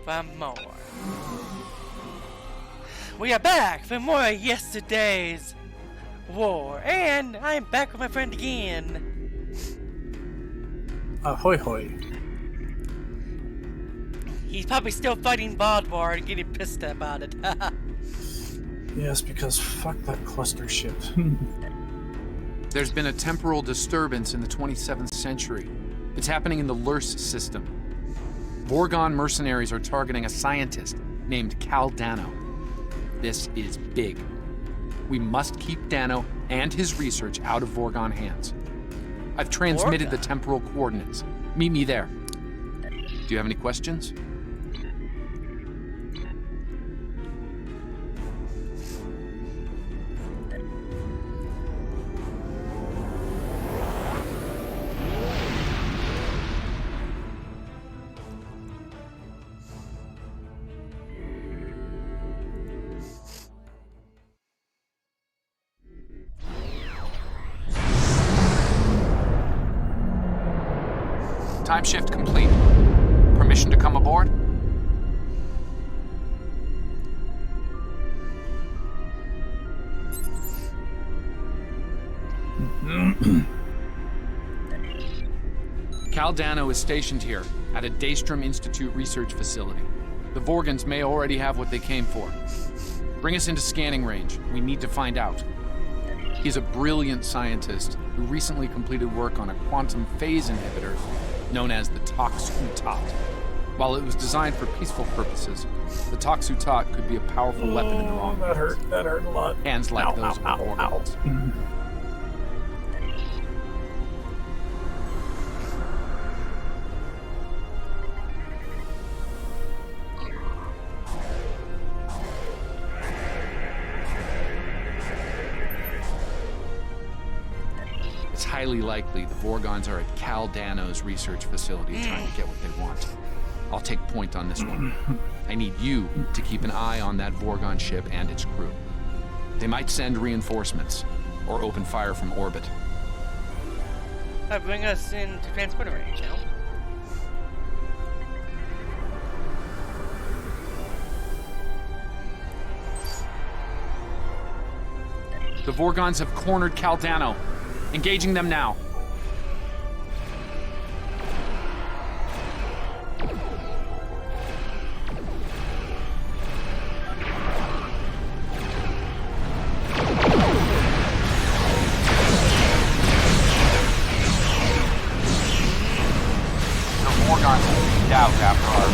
for more. We are back for more of yesterday's war, and I'm back with my friend again. Ahoy hoy. He's probably still fighting Baldwar and getting pissed about it. Yes, because fuck that cluster ship. There's been a temporal disturbance in the 27th century. It's happening in the Lurs system. Vorgon mercenaries are targeting a scientist named Cal Dano. This is big. We must keep Dano and his research out of Vorgon hands. I've transmitted the temporal coordinates. Meet me there. Do you have any questions? Time shift complete. Permission to come aboard? Cal Dano is stationed here at a Daystrom Institute research facility. The Vorgons may already have what they came for. Bring us into scanning range. We need to find out. He's a brilliant scientist who recently completed work on a quantum phase inhibitor known as the Tox-Utot. While it was designed for peaceful purposes, the Tox-Utot could be a powerful weapon in the wrong hands. That hurt a lot. Hands like those of the Vorgons. It's highly likely the Vorgons are at Cal Dano's research facility trying to get what they want. I'll take point on this one. I need you to keep an eye on that Vorgon ship and its crew. They might send reinforcements, or open fire from orbit. Bring us into transporter range, you know? The Vorgons have cornered Cal Dano. Engaging them now. The Vorgons leaked out after our...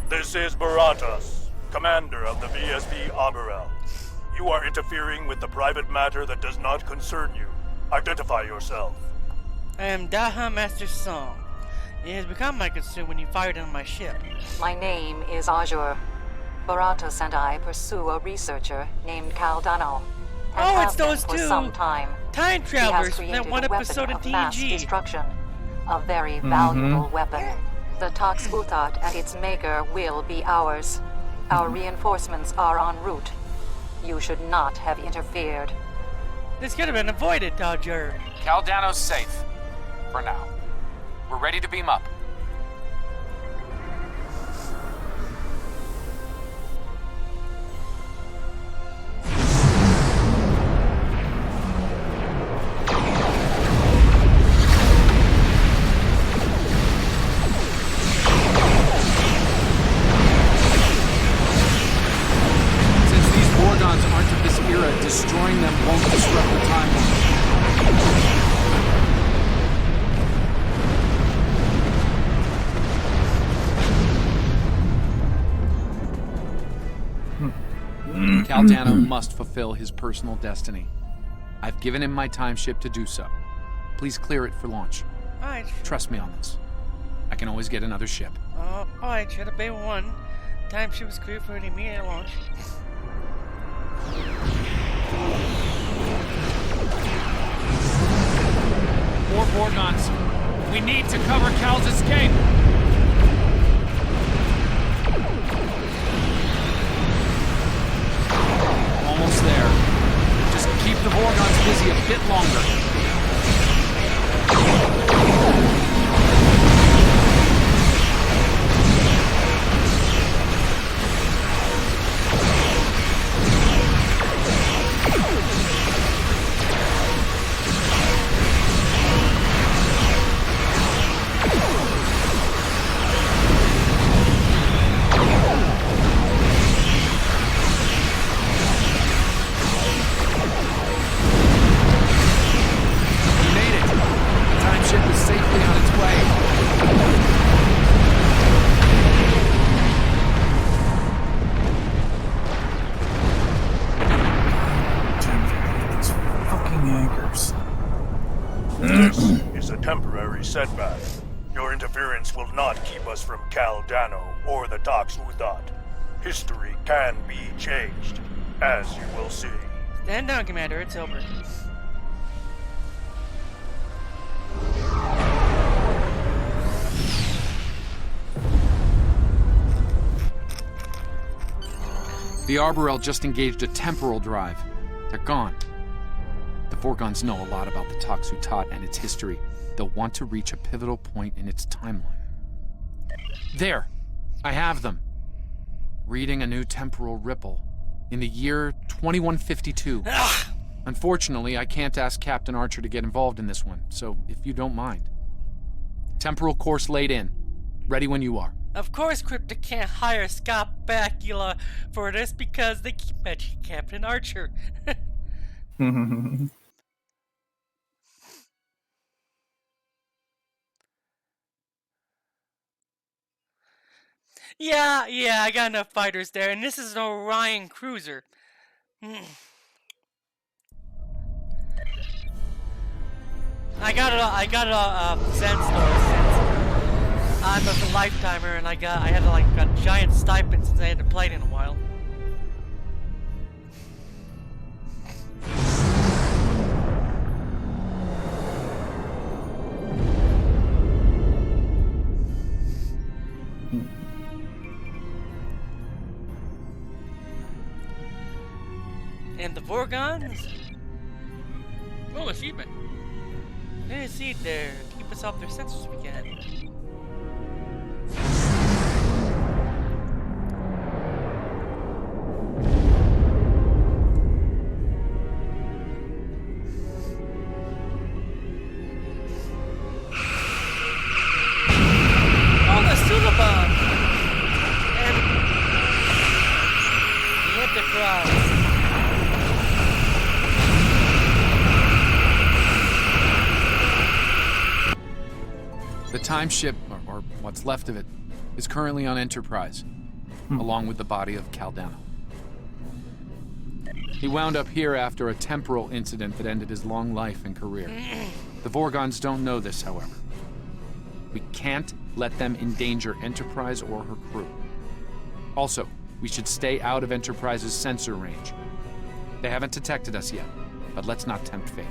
This is Baratas, commander of the VSP Aberel. You are interfering with the private matter that does not concern you. Identify yourself. I am Daha Master Song. It has become my concern when you fired on my ship. My name is Azure. Baratas and I pursue a researcher named Cal Dano. Oh, it's those for two some time. Time He has travelers from created that one a episode weapon of of mass TNG. destruction. A very valuable weapon. The Tox-Utot and its maker will be ours. Our reinforcements are en route. You should not have interfered. This could have been avoided, Dodger. Cal Dano's safe. For now. We're ready to beam up. Destroying them won't disrupt the timeline. Cal Dano must fulfill his personal destiny. I've given him my time ship to do so. Please clear it for launch. Alright. Trust me on this. I can always get another ship. Alright, Shadow Bay 1. Time ship was cleared for an immediate launch. More Vorgons. We need to cover Cal's escape! Almost there. Just keep the Vorgons busy a bit longer. Setback. Your interference will not keep us from Cal Dano or the Tox Uthot. History can be changed, as you will see. Stand down, Commander. It's over. The Arborel just engaged a temporal drive. They're gone. The Vorgons know a lot about the Tox Uthot and its history. They'll want to reach a pivotal point in its timeline. There! I have them. Reading a new temporal ripple. In the year 2152. Unfortunately, I can't ask Captain Archer to get involved in this one, so if you don't mind. Temporal course laid in. Ready when you are. Of course Cryptic can't hire Scott Bakula for this because they keep mentioning Captain Archer. Yeah, I got enough fighters there, and this is an Orion cruiser. I got a Zen store since I'm a lifetimer, and I had like a giant stipend since I hadn't played in a while. And the Vorgons? Oh, achievement. There's a seed there. Keep us off their sensors if we can. Oh, the Suliban! And the Enterprise. The time ship, or what's left of it, is currently on Enterprise, along with the body of Cal Dano. He wound up here after a temporal incident that ended his long life and career. The Vorgons don't know this, however. We can't let them endanger Enterprise or her crew. Also, we should stay out of Enterprise's sensor range. They haven't detected us yet, but let's not tempt fate.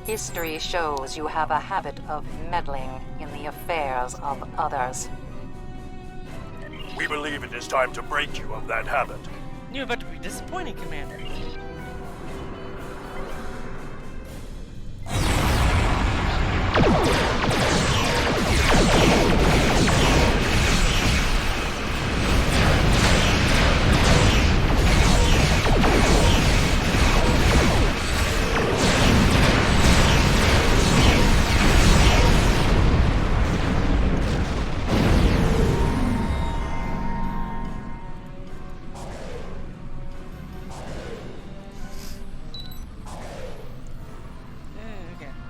History shows you have a habit of meddling in the affairs of others. We believe it is time to break you of that habit. You're about to be disappointed, Commander.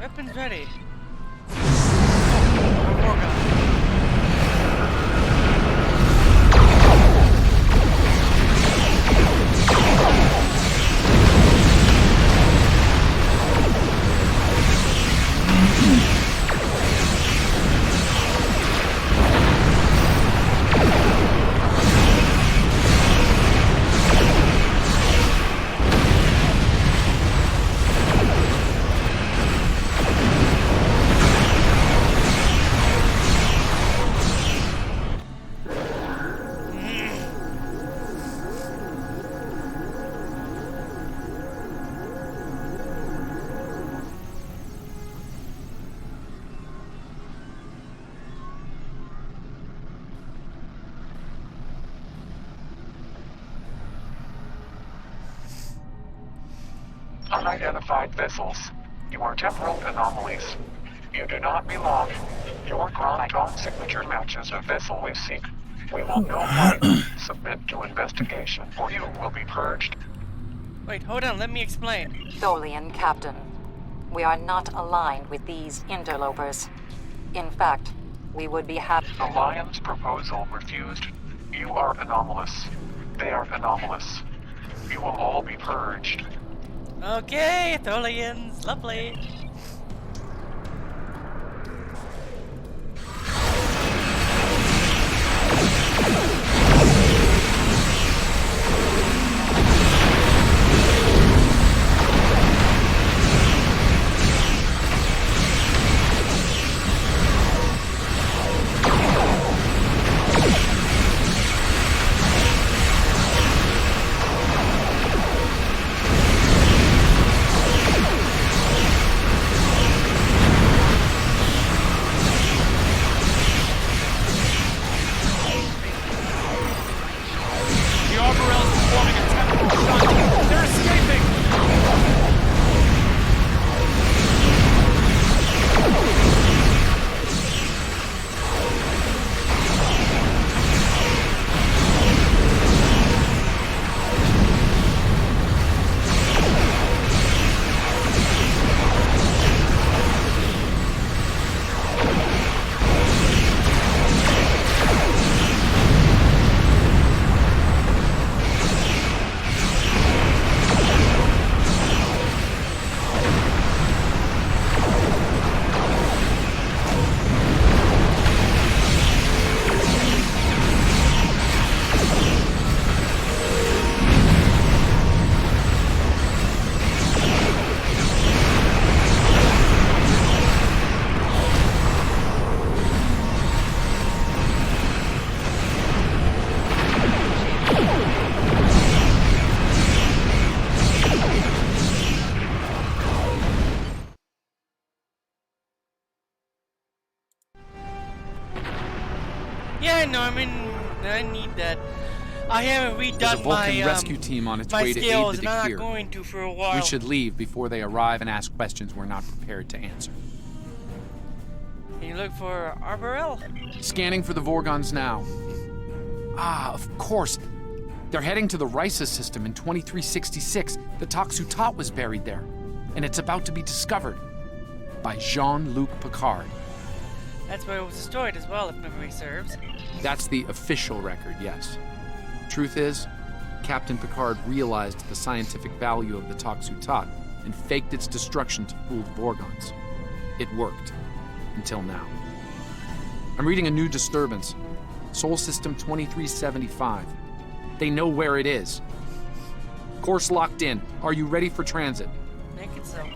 Weapons ready. Unidentified vessels. You are temporal anomalies. You do not belong. Your chronoton signature matches a vessel we seek. We will no submit to investigation, or you will be purged. Wait, hold on, let me explain. Tholian Captain, we are not aligned with these interlopers. In fact, we would be happy. Alliance proposal refused. You are anomalous. They are anomalous. You will all be purged. Okay, Tholians, lovely. Yeah, Norman, I need that. I haven't There's a redone Vulcan my rescue team on its my way to aid skills, the and I'm Dakir. not going to for a while. We should leave before they arrive and ask questions we're not prepared to answer. Can you look for Arborel? Scanning for the Vorgons now. Ah, of course. They're heading to the Risa system in 2366. The Toxutot was buried there, and it's about to be discovered by Jean-Luc Picard. That's where it was destroyed as well, if memory serves. That's the official record, yes. Truth is, Captain Picard realized the scientific value of the Toxutot and faked its destruction to fool the Vorgons. It worked. Until now. I'm reading a new disturbance. Sol System 2375. They know where it is. Course locked in. Are you ready for transit? Make it so.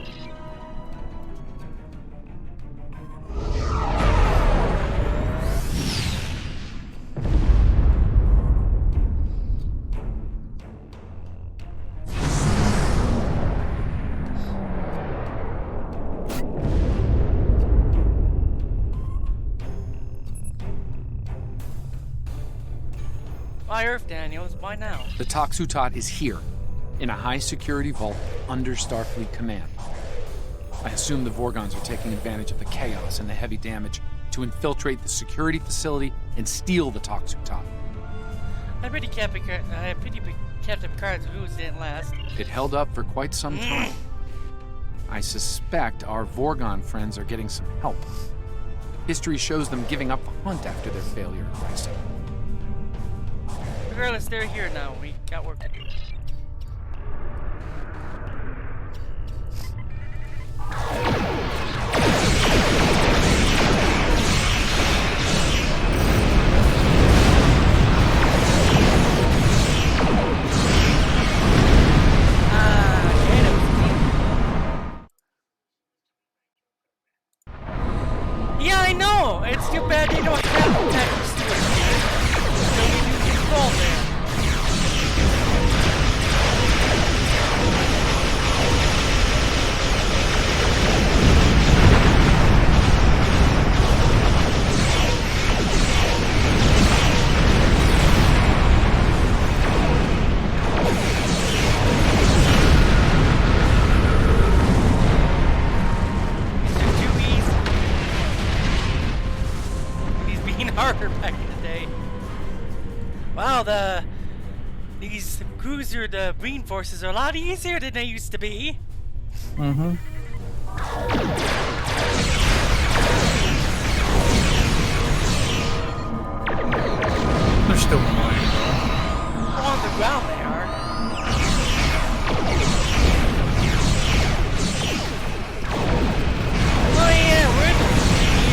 Why Earth, Daniels? Why now? The Toxutot is here, in a high-security vault under Starfleet command. I assume the Vorgons are taking advantage of the chaos and the heavy damage to infiltrate the security facility and steal the Toxutot. I pity Captain Picard's ruse didn't last. It held up for quite some time. I suspect our Vorgon friends are getting some help. History shows them giving up the hunt after their failure at Risa. Regardless, they're here now. We got work to do. Yeah, I know! It's too bad they don't have the tech to do it. So we lose control there. these cruiser, the Breen forces are a lot easier than they used to be. Mm-hmm. They're still annoying though. On the ground they are. Oh yeah, we're in the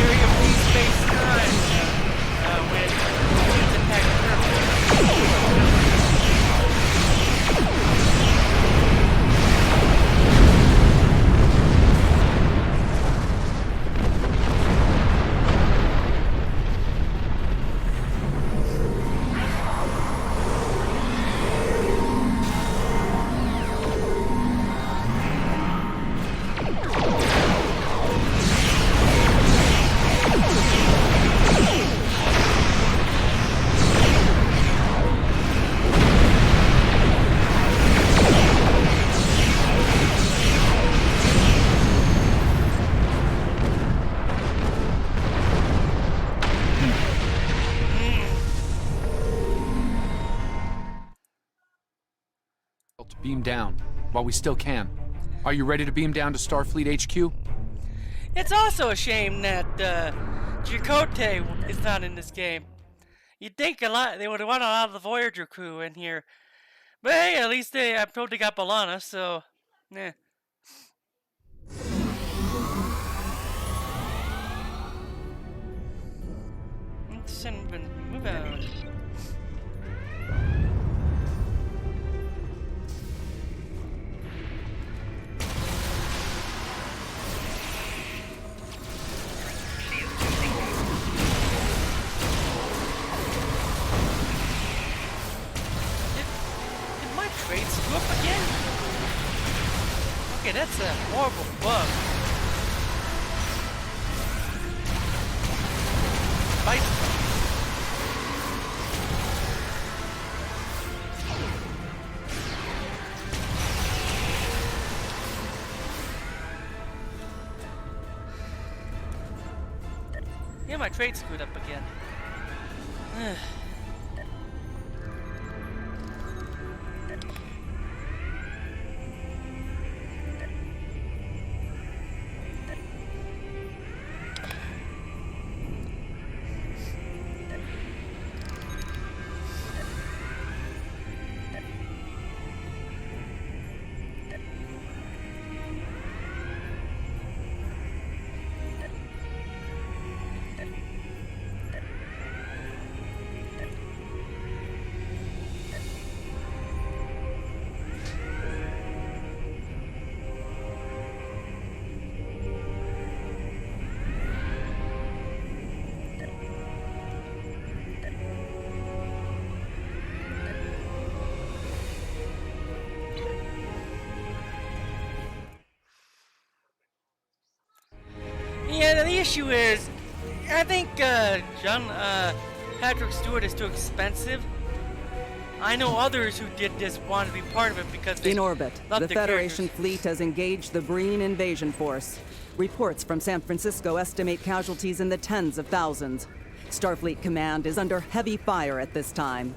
area of Free Space Time when Marines attacked Earth. To beam down while we still can. Are you ready to beam down to Starfleet HQ? It's also a shame that Chakotay is not in this game. You'd think they would have wanted a lot of the Voyager crew in here. But hey, at least I'm told they got B'Elanna, so eh. Shouldn't even move out. Did my trade screw up again? Okay, that's a horrible bug. Spice. Yeah, my trade screwed up again. Yeah, the issue is, I think John Patrick Stewart is too expensive. I know others who did this want to be part of it because they In orbit, love the Federation characters. fleet has engaged the Breen invasion force. Reports from San Francisco estimate casualties in the tens of thousands. Starfleet Command is under heavy fire at this time.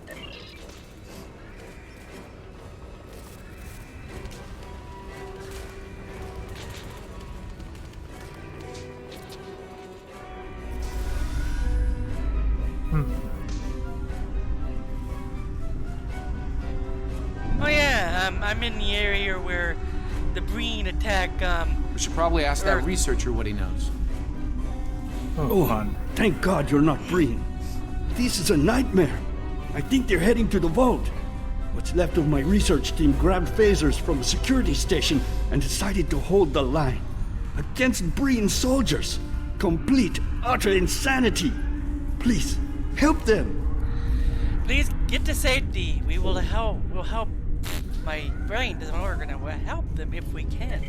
Oh yeah, I'm in the area where the Breen attack. We should probably ask that Earth. researcher what he knows. Oh, fun. Thank God you're not Breen. This is a nightmare. I think they're heading to the vault. What's left of my research team grabbed phasers from a security station and decided to hold the line. Against Breen soldiers. Complete, utter insanity. Please, help them. Please get to safety. We'll help. My brain doesn't work, and we'll help them if we can.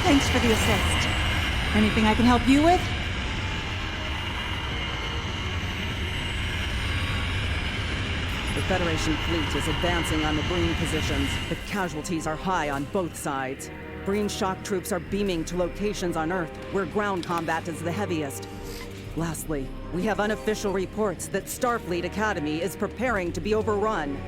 Thanks for the assist. Anything I can help you with? The Federation fleet is advancing on the Breen positions. The casualties are high on both sides. Breen shock troops are beaming to locations on Earth where ground combat is the heaviest. Lastly, we have unofficial reports that Starfleet Academy is preparing to be overrun.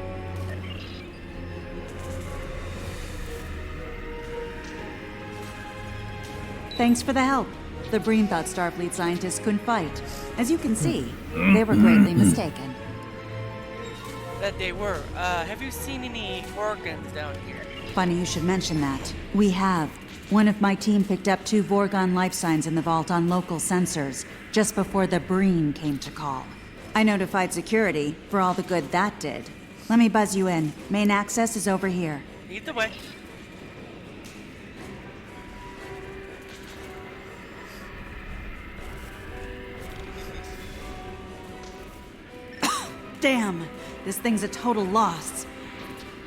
Thanks for the help. The Breen thought Starfleet scientists couldn't fight. As you can see, they were greatly mistaken. That they were. Have you seen any Vorgons down here? Funny you should mention that. We have. One of my team picked up 2 Vorgon life signs in the vault on local sensors, just before the Breen came to call. I notified security, for all the good that did. Let me buzz you in. Main access is over here. Either way. Damn! This thing's a total loss.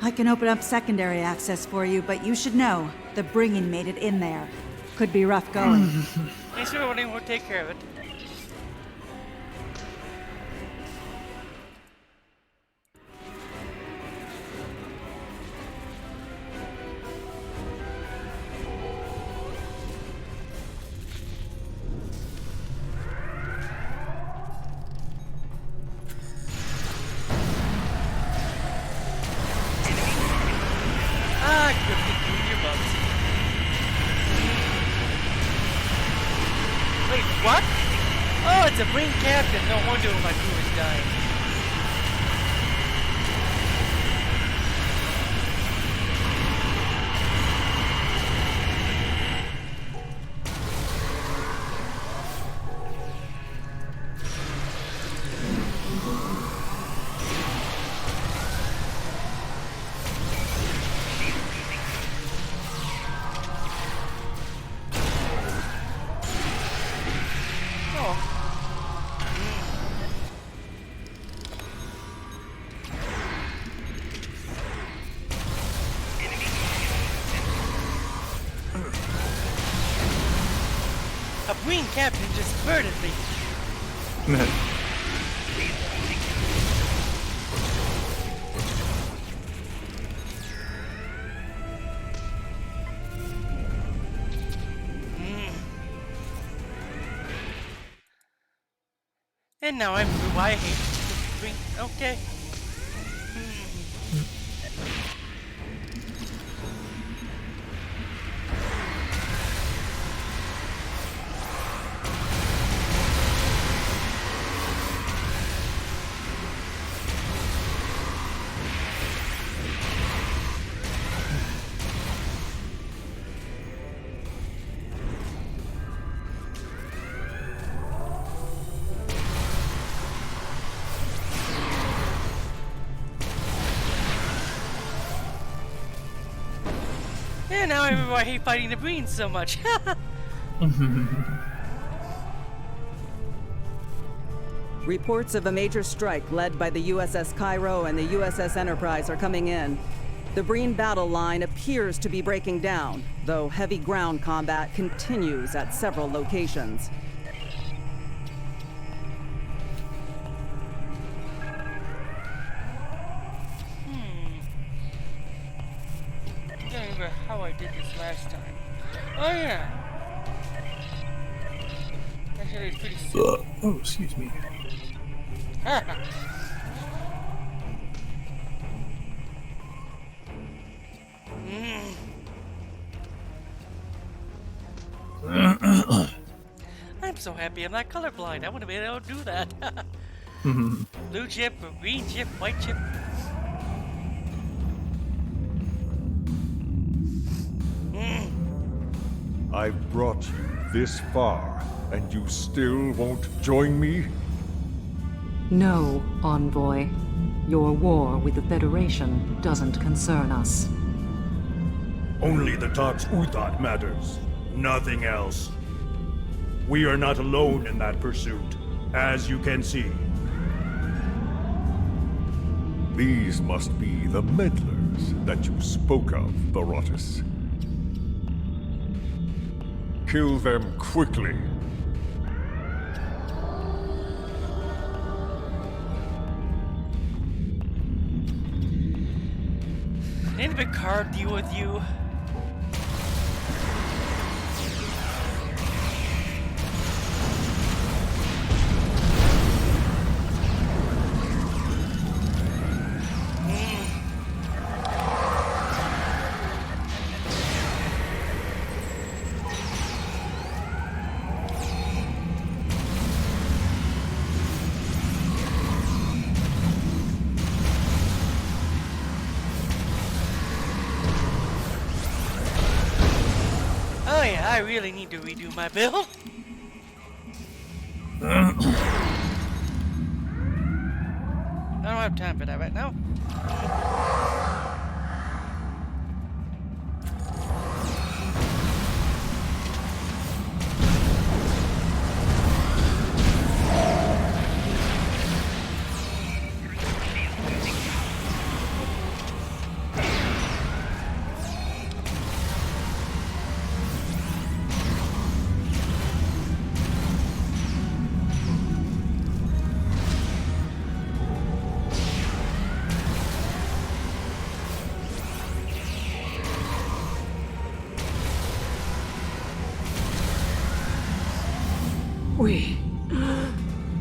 I can open up secondary access for you, but you should know, the Breen made it in there. Could be rough going. Thanks for everybody. We'll take care of it. What? Oh, it's a Breen captain. No wonder my crew is dying. A Breen captain just murdered me. And now I'm why I hate Breen. Okay. Yeah, now I remember why I hate fighting the Breen so much. Reports of a major strike led by the USS Cairo and the USS Enterprise are coming in. The Breen battle line appears to be breaking down, though heavy ground combat continues at several locations. I don't remember how I did this last time. Oh yeah. Actually, it's pretty simple. Oh, excuse me. I'm so happy I'm not colorblind. I would have been able to do that. Blue chip, green chip, white chip. I've brought you this far, and you still won't join me? No, Envoy. Your war with the Federation doesn't concern us. Only the Tox Uthat matters. Nothing else. We are not alone in that pursuit, as you can see. These must be the meddlers that you spoke of, Barotus. Kill them quickly. Didn't Picard deal with you? Oh yeah, I really need to redo my build. I don't have time for that right now.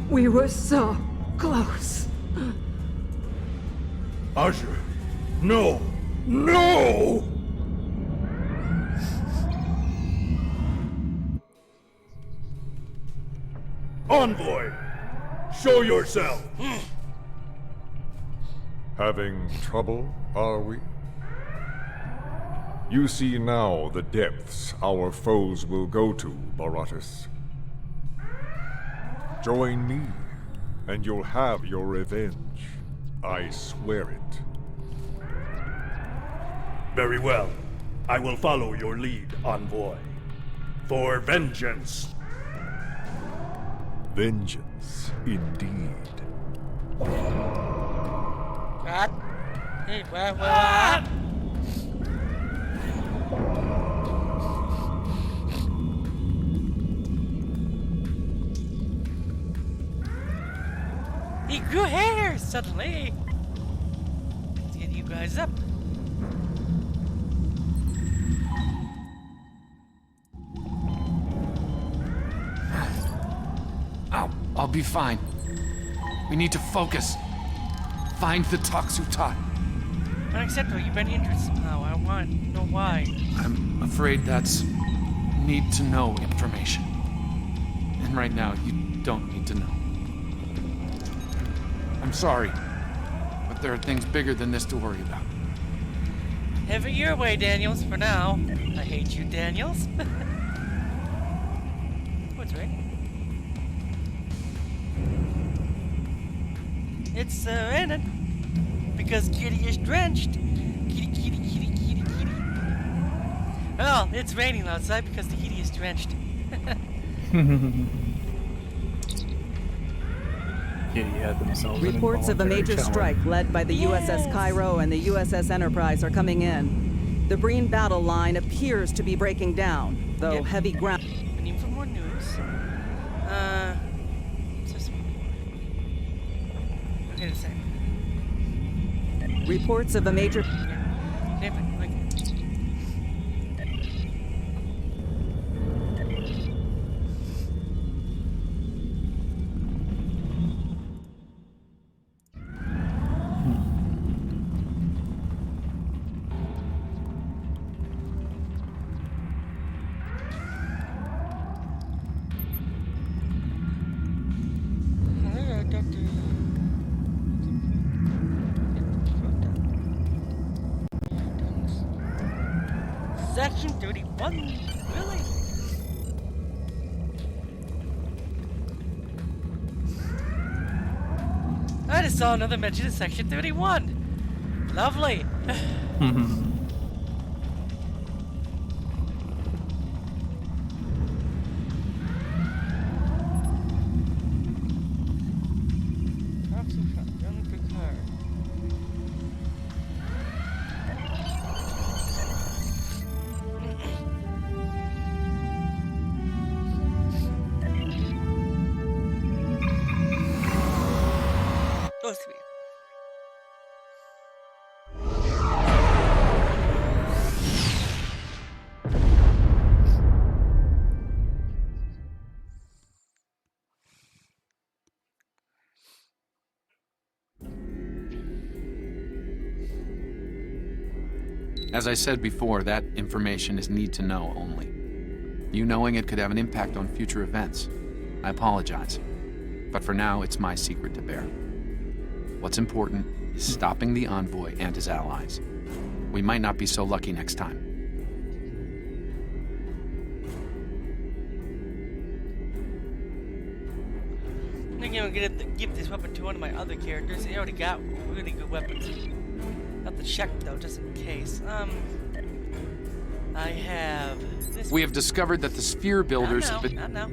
We were so close. Azure, no! No! Envoy! Show yourself! Having trouble, are we? You see now the depths our foes will go to, Baratus. Join me, and you'll have your revenge. I swear it. Very well. I will follow your lead, Envoy. For vengeance. Vengeance, indeed. What? Hey, what? He grew hair suddenly. Let's get you guys up. I'll be fine. We need to focus. Find the Toxutot. Unacceptable. You've been injured somehow. I want to know why. I'm afraid that's need-to-know information. And right now, you don't need to know. I'm sorry, but there are things bigger than this to worry about. Have it your way, Daniels, for now. I hate you, Daniels. What's right? It's raining. Because Kitty is drenched. Kitty, kitty, kitty, kitty, kitty. Well, it's raining outside because the kitty is drenched. Reports of a major strike led by the USS Cairo and the USS Enterprise are coming in. The Breen battle line appears to be breaking down, though heavy ground. We need for more news. Wait a second. Reports of a major. Section 31? Really? I just saw another mention of Section 31. Lovely. supposed to be. As I said before, that information is need to know only. You knowing it could have an impact on future events. I apologize. But for now, it's my secret to bear. What's important is stopping the Envoy and his allies. We might not be so lucky next time. I think I'm gonna give this weapon to one of my other characters. They already got really good weapons. Have to check though, just in case. I have this. We have discovered that the sphere builders have been. Not now.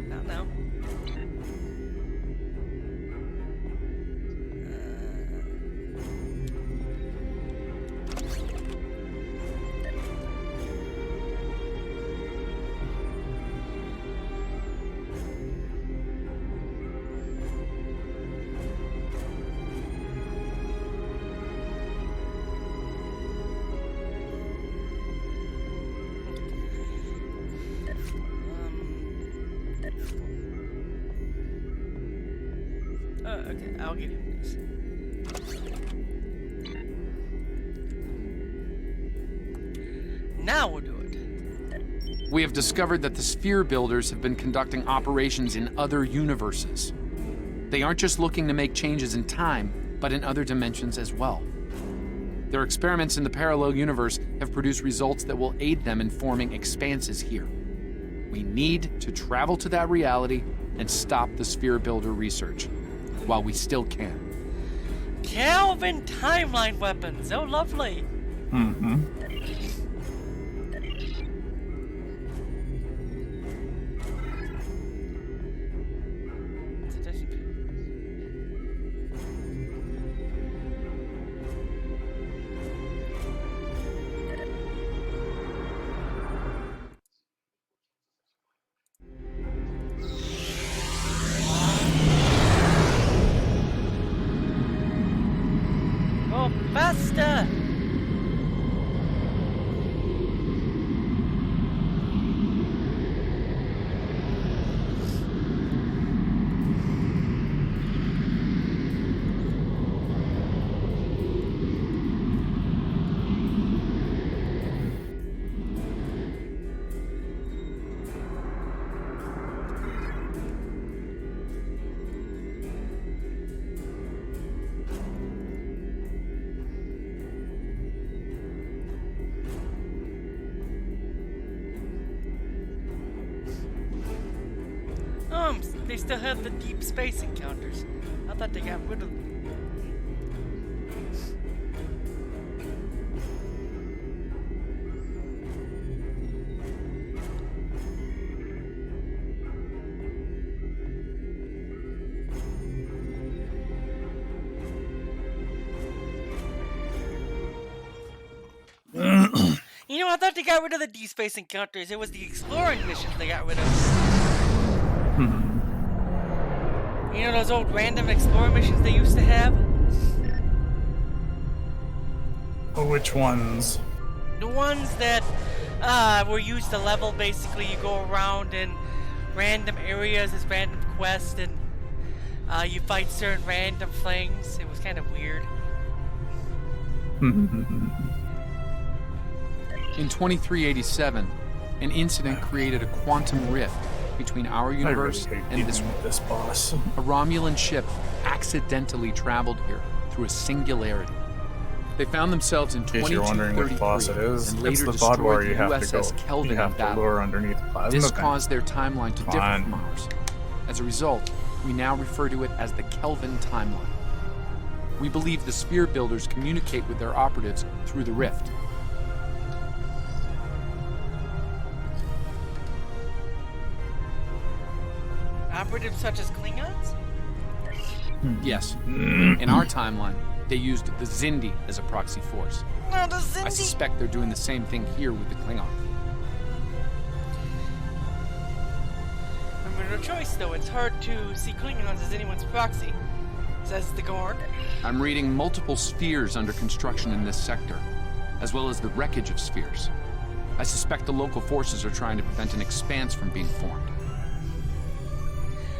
Okay, I'll give him this. Now we'll do it. We have discovered that the sphere builders have been conducting operations in other universes. They aren't just looking to make changes in time, but in other dimensions as well. Their experiments in the parallel universe have produced results that will aid them in forming expanses here. We need to travel to that reality and stop the sphere builder research while we still can. Kelvin timeline weapons, so lovely. Mm-hmm. Faster! They still have the deep space encounters. I thought they got rid of them. You know, I thought they got rid of the deep space encounters. It was the exploring missions they got rid of. You know those old random explorer missions they used to have? Which ones? The ones that were used to level. Basically, you go around in random areas as random quests, and you fight certain random things. It was kind of weird. In 2387, an incident created a quantum rift between our universe and this boss. A Romulan ship accidentally traveled here through a singularity. They found themselves in In case you're wondering which boss it is, and it's later the VOD where destroyed you the have to go. USS Kelvin You have in to battle. lure underneath plasma. This vent. caused their timeline to differ Fine. from ours. As a result, we now refer to it as the Kelvin timeline. We believe the sphere builders communicate with their operatives through the rift. Operatives such as Klingons? Yes. In our timeline, they used the Xindi as a proxy force. No, the Xindi! I suspect they're doing the same thing here with the Klingons. Remember, no choice though. It's hard to see Klingons as anyone's proxy. says the Gorn. I'm reading multiple spheres under construction in this sector, as well as the wreckage of spheres. I suspect the local forces are trying to prevent an expanse from being formed.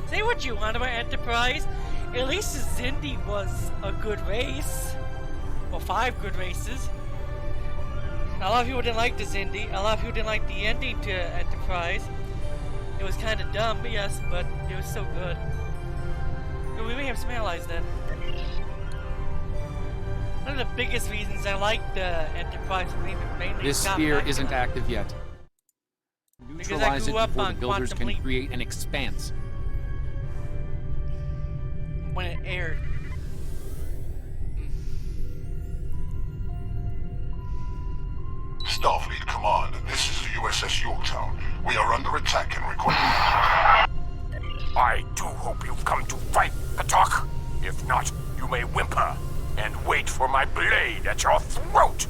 Say what you want about Enterprise. At least Xindi was a good race. Well, 5 good races. A lot of people didn't like the Xindi. A lot of people didn't like the ending to Enterprise. It was kind of dumb, yes, but it was so good. But we may have some allies then. One of the biggest reasons I like the Enterprise mainly This sphere isn't active yet. Neutralize it before the builders can create an expanse. When it aired. Starfleet Command, this is the USS Yorktown. We are under attack and require... I do hope you've come to fight, Patok. If not, you may whimper and wait for my blade at your throat.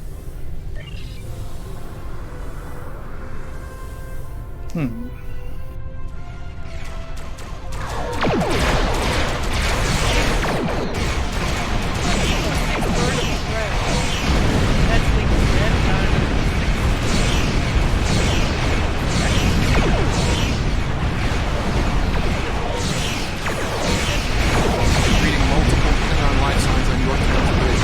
Reading multiple Klingon life signs on Yorktown's bridge.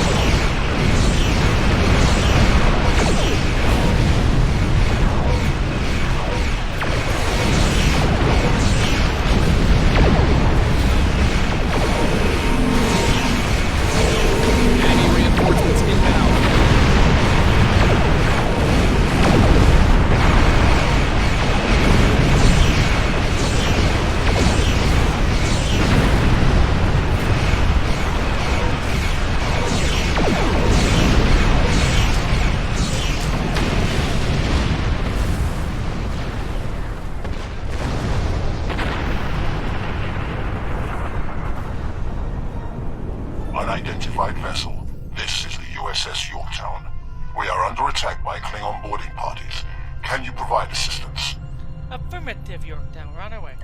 Any reinforcements inbound? Unidentified vessel. This is the USS Yorktown. We are under attack by Klingon boarding parties. Can you provide assistance? Affirmative, Yorktown. We're on our way.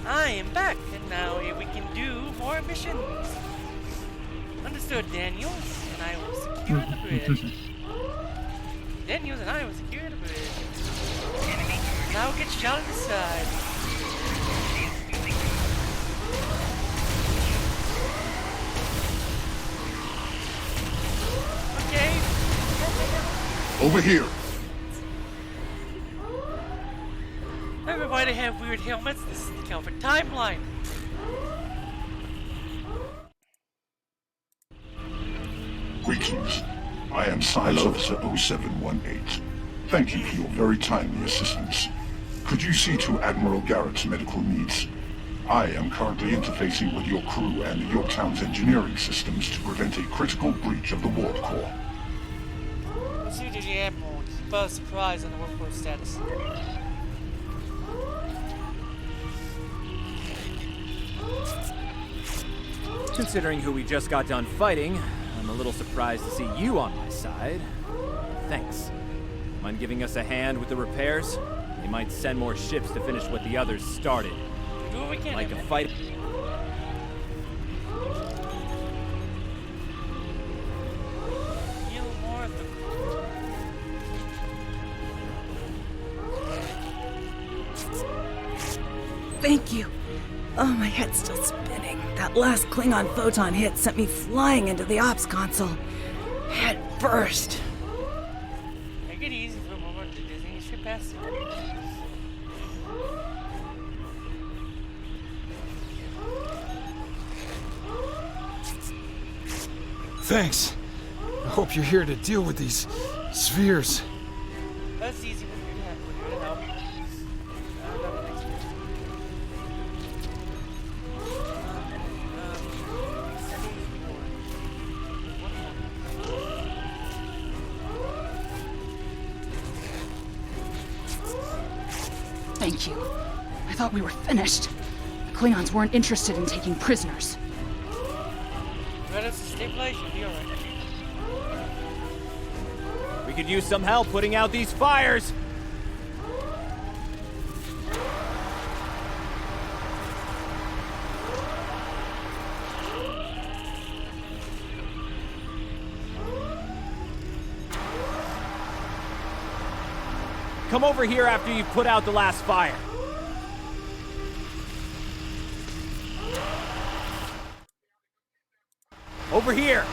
I am back, and now we can do more missions. Understood, Daniels, and I will secure the bridge. Daniels and I will secure the bridge. Now get shot on the side. Okay. Over here. Remember why they have weird helmets? This is the Calvert timeline. Greetings. I am Science Officer 0718. Thank you for your very timely assistance. Could you see to Admiral Garrett's medical needs? I am currently interfacing with your crew and Yorktown's engineering systems to prevent a critical breach of the warp core. Proceed to the Admiral. Keep us surprised on the workforce status. Considering who we just got done fighting, I'm a little surprised to see you on my side. Thanks. Mind giving us a hand with the repairs? They might send more ships to finish what the others started. Do what we can, like a man. fight. Heal more of them. Thank you. Oh, my head's still spinning. That last Klingon photon hit sent me flying into the ops console. Head first. Take it easy for a moment. The Disney ship passes. Thanks. I hope you're here to deal with these spheres. That's easy. We're here to help. Thank you. I thought we were finished. The Klingons weren't interested in taking prisoners. Right up to stabilization. Be alright. We could use some help putting out these fires! Come over here after you've put out the last fire. Over here!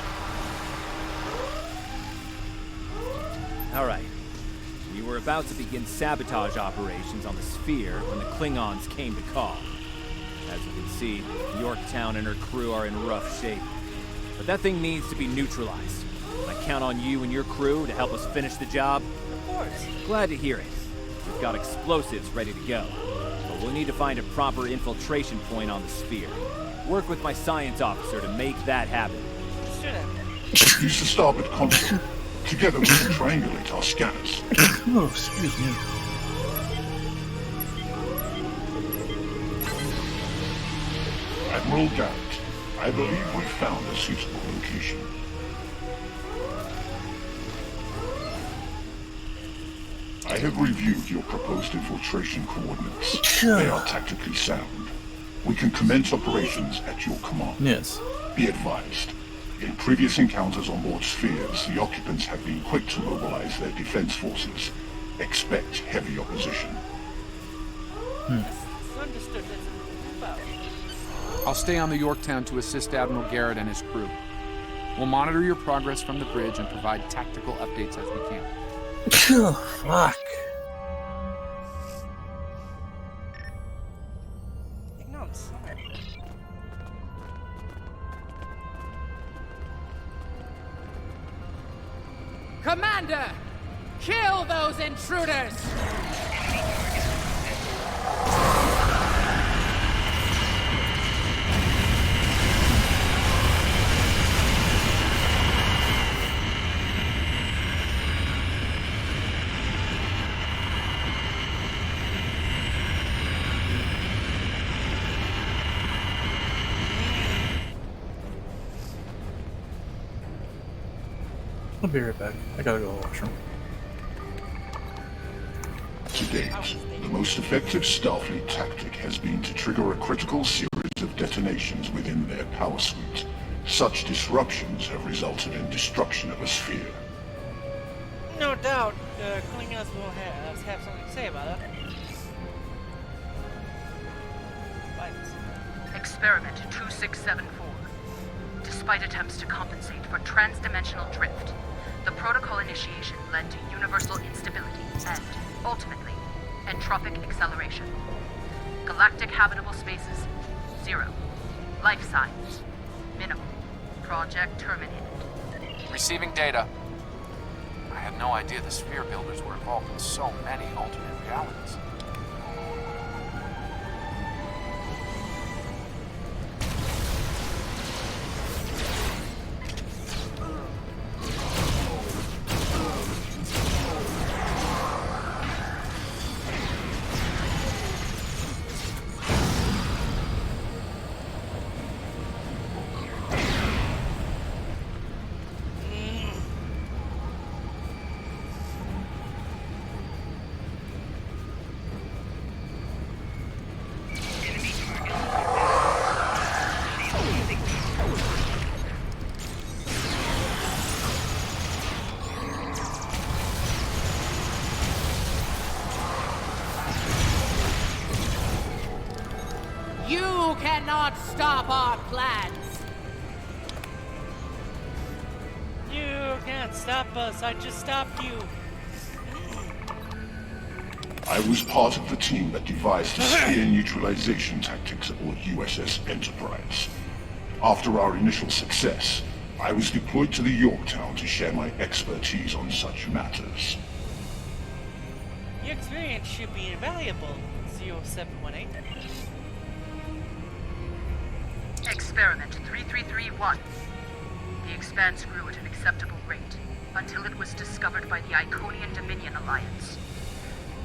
All right. We were about to begin sabotage operations on the sphere when the Klingons came to call. As you can see, Yorktown and her crew are in rough shape. But that thing needs to be neutralized. I count on you and your crew to help us finish the job. Of course. Glad to hear it. We've got explosives ready to go. But we'll need to find a proper infiltration point on the sphere. Work with my science officer to make that happen. Use the starboard console. Together we can triangulate our scanners. Oh, excuse me. Admiral Garrett, I believe we found a suitable location. I have reviewed your proposed infiltration coordinates. They are tactically sound. We can commence operations at your command. Yes. Be advised. In previous encounters on board spheres, the occupants have been quick to mobilize their defense forces. Expect heavy opposition. Understood. I'll stay on the Yorktown to assist Admiral Garrett and his crew. We'll monitor your progress from the bridge and provide tactical updates as we can. Oh, fuck. Commander! Kill those intruders! I'll be right back. I gotta go to the washroom. To date, the most effective Starfleet tactic has been to trigger a critical series of detonations within their power suite. Such disruptions have resulted in destruction of a sphere. No doubt, Klingons will have something to say about that. Experiment 2674. Despite attempts to compensate for transdimensional drift, the protocol initiation led to universal instability and, ultimately, entropic acceleration. Galactic habitable spaces, 0. Life signs, minimal. Project terminated. Receiving data. I I had no idea the Sphere Builders were involved in so many alternate realities. You cannot stop our plans! You can't stop us. I just stopped you. I was part of the team that devised the sphere neutralization tactics aboard USS Enterprise. After our initial success, I was deployed to the Yorktown to share my expertise on such matters. Your experience should be invaluable, 0718. Experiment 3331. The Expanse grew at an acceptable rate until it was discovered by the Iconian Dominion Alliance.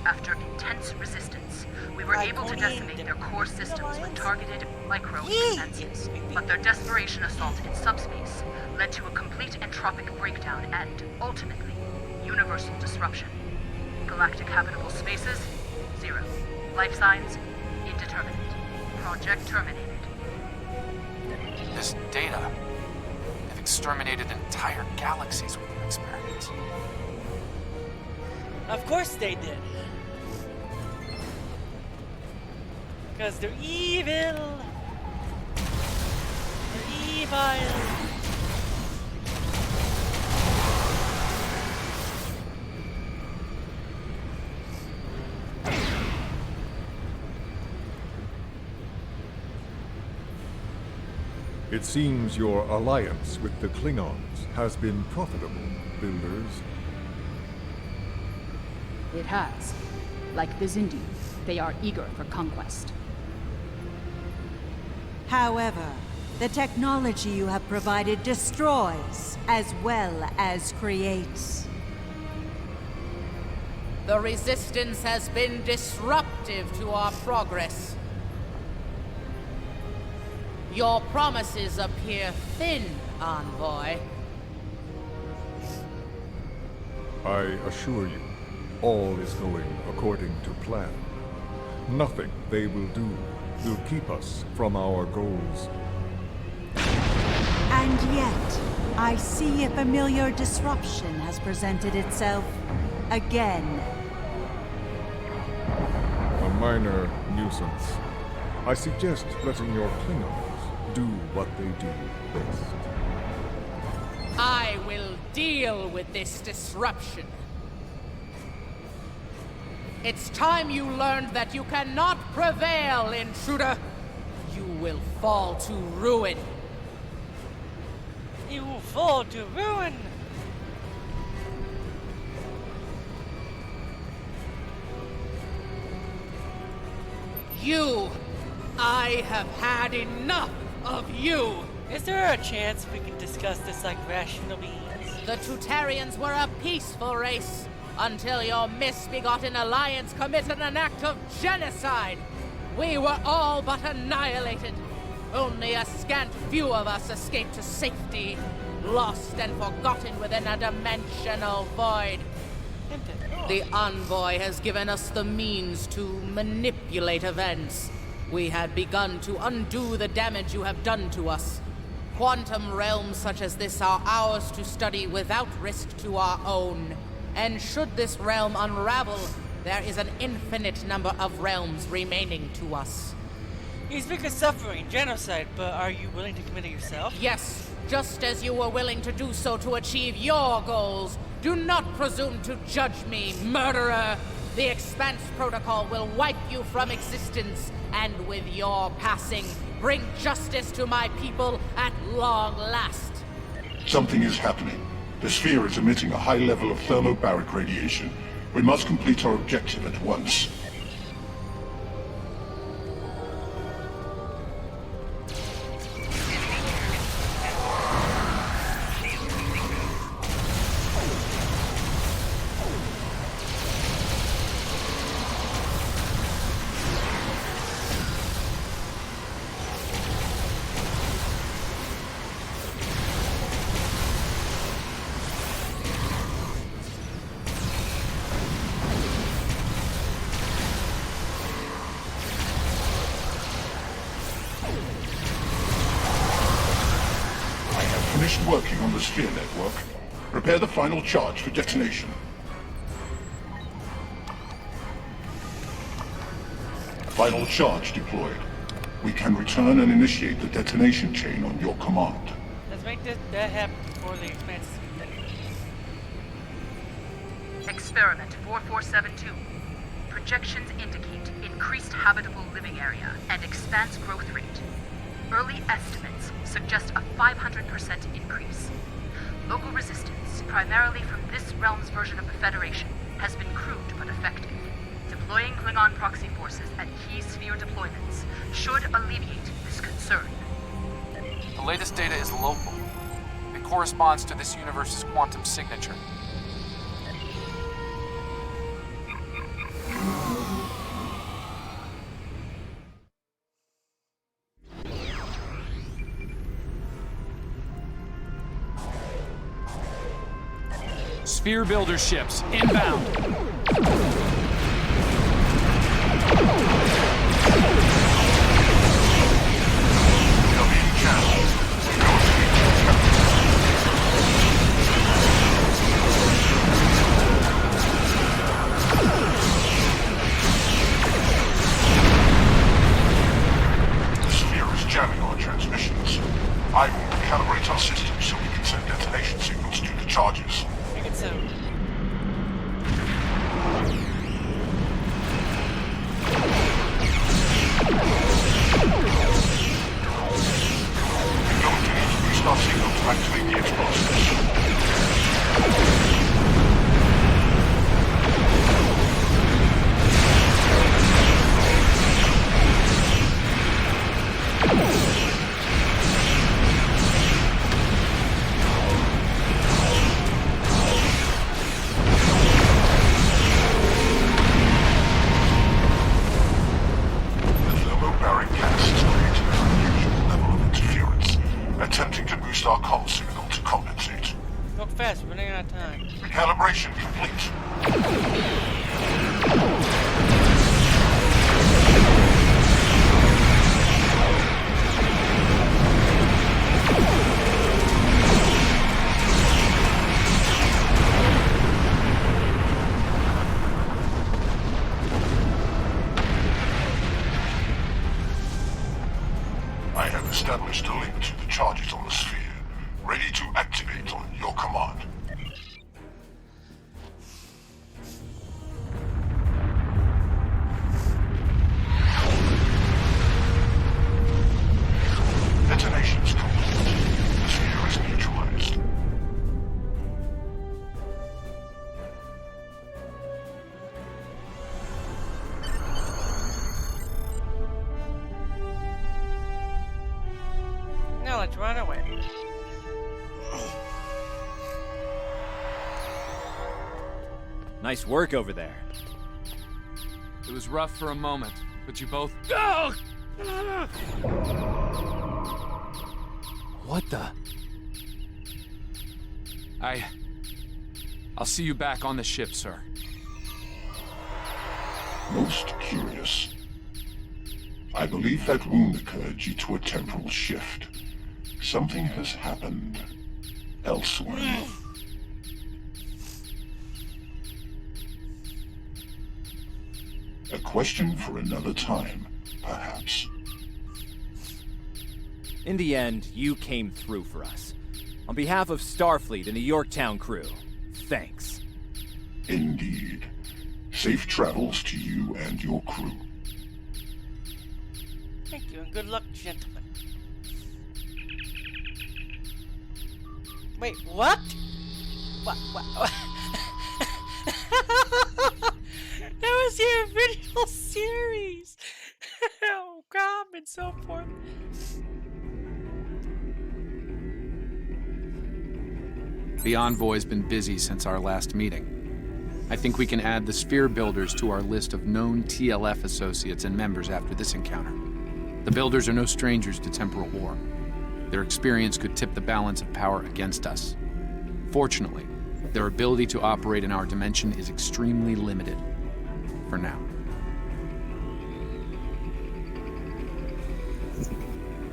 After intense resistance, we were able to decimate their core systems with targeted micro-defenses, but their desperation assault in subspace led to a complete entropic breakdown and, ultimately, universal disruption. Galactic habitable spaces, 0. Life signs, indeterminate. Project terminated. This data. They've exterminated entire galaxies with their experiments. Of course they did. Because they're evil. They're evil. It seems your alliance with the Klingons has been profitable, Builders. It has. Like the Zindi, they are eager for conquest. However, the technology you have provided destroys as well as creates. The Resistance has been disruptive to our progress. Your promises appear thin, Envoy. I assure you, all is going according to plan. Nothing they will do will keep us from our goals. And yet, I see a familiar disruption has presented itself again. A minor nuisance. I suggest letting your Klingons do what they do best. I will deal with this disruption. It's time you learned that you cannot prevail, intruder. You will fall to ruin. You will fall to ruin. You! I have had enough of you! Is there a chance we can discuss this like rational beings? The Tutarians were a peaceful race until your misbegotten alliance committed an act of genocide. We were all but annihilated. Only a scant few of us escaped to safety, lost and forgotten within a dimensional void. The Envoy has given us the means to manipulate events. We had begun to undo the damage you have done to us. Quantum realms such as this are ours to study without risk to our own. And should this realm unravel, there is an infinite number of realms remaining to us. You speak of suffering, genocide, but are you willing to commit it yourself? Yes, just as you were willing to do so to achieve your goals. Do not presume to judge me, murderer! The Expanse Protocol will wipe you from existence, and with your passing, bring justice to my people at long last. Something is happening. The sphere is emitting a high level of thermobaric radiation. We must complete our objective at once. Finished working on the sphere network. Prepare the final charge for detonation. Final charge deployed. We can return and initiate the detonation chain on your command. Let's make that happen before the expanse. Experiment 4472. Projections indicate increased habitable living area and expanse growth rate. Early estimates suggest a 500% increase. Local resistance, primarily from this realm's version of the Federation, has been crude but effective. Deploying Klingon proxy forces at key sphere deployments should alleviate this concern. The latest data is local. It corresponds to this universe's quantum signature. Sphere builder ships inbound. The sphere is jamming our transmissions. I will calibrate our systems so we can send detonation signals to the charges. So Start signal to activate the explosives. Attempting to boost our comm signal to compensate. Go fast, we're running out of time. Recalibration complete. I have established a link to the charges on the sphere, ready to activate on your command. Detonation's complete. The sphere is neutralized. Now let's run away. Nice work over there. It was rough for a moment, but you both... What the? I'll see you back on the ship, sir. Most curious. I believe that wound occurred due to a temporal shift. Something has happened elsewhere. A question for another time, perhaps. In the end, you came through for us. On behalf of Starfleet and the Yorktown crew, thanks. Indeed. Safe travels to you and your crew. Thank you, and good luck, gentlemen. Wait, what? What? That was your original series. Oh God, and so forth. The Envoy's been busy since our last meeting. I think we can add the Sphere Builders to our list of known TLF associates and members after this encounter. The Builders are no strangers to temporal war. Their experience could tip the balance of power against us. Fortunately, their ability to operate in our dimension is extremely limited. For now.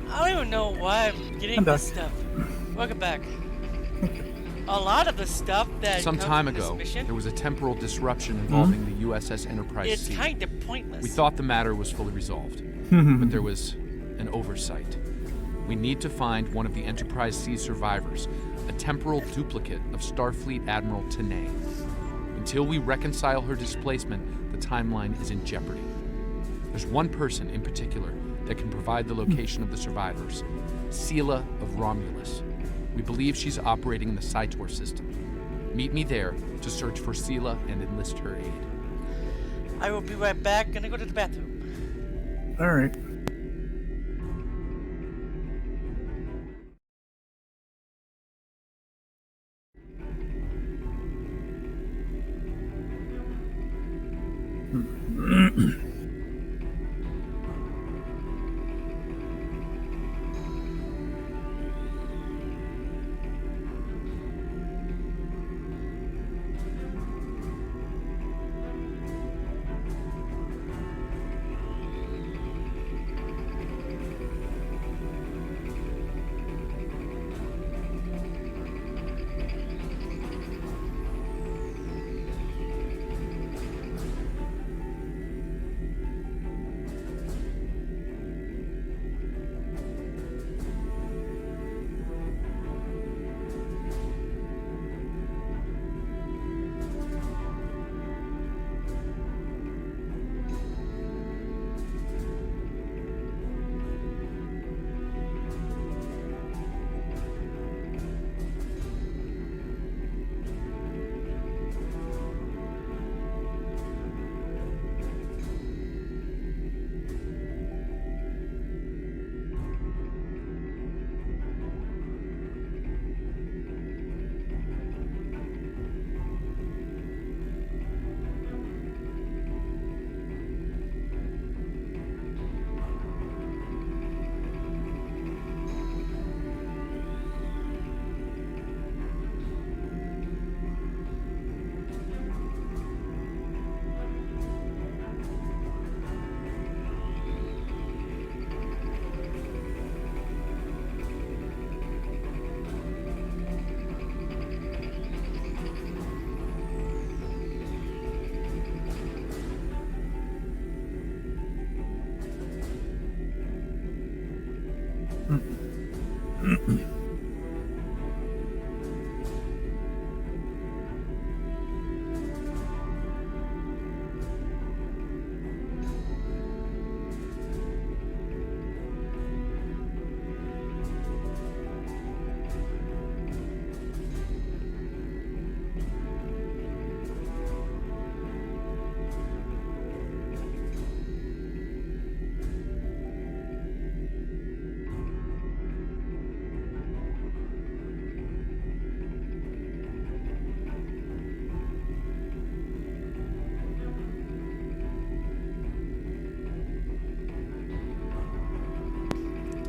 I don't even know why I'm getting this stuff. Welcome back. A lot of the stuff that Some comes time from this ago, mission, there was a temporal disruption involving the USS Enterprise it's C. kind of pointless. We thought the matter was fully resolved, but there was an oversight. We need to find one of the Enterprise C survivors, a temporal duplicate of Starfleet Admiral Tanay. Until we reconcile her displacement, the timeline is in jeopardy. There's one person in particular that can provide the location of the survivors, Sela of Romulus. We believe she's operating in the Cytor system. Meet me there to search for Sela and enlist her aid. I will be right back. Gonna go to the bathroom. All right.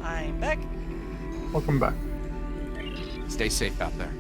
I'm back. Welcome back. Stay safe out there.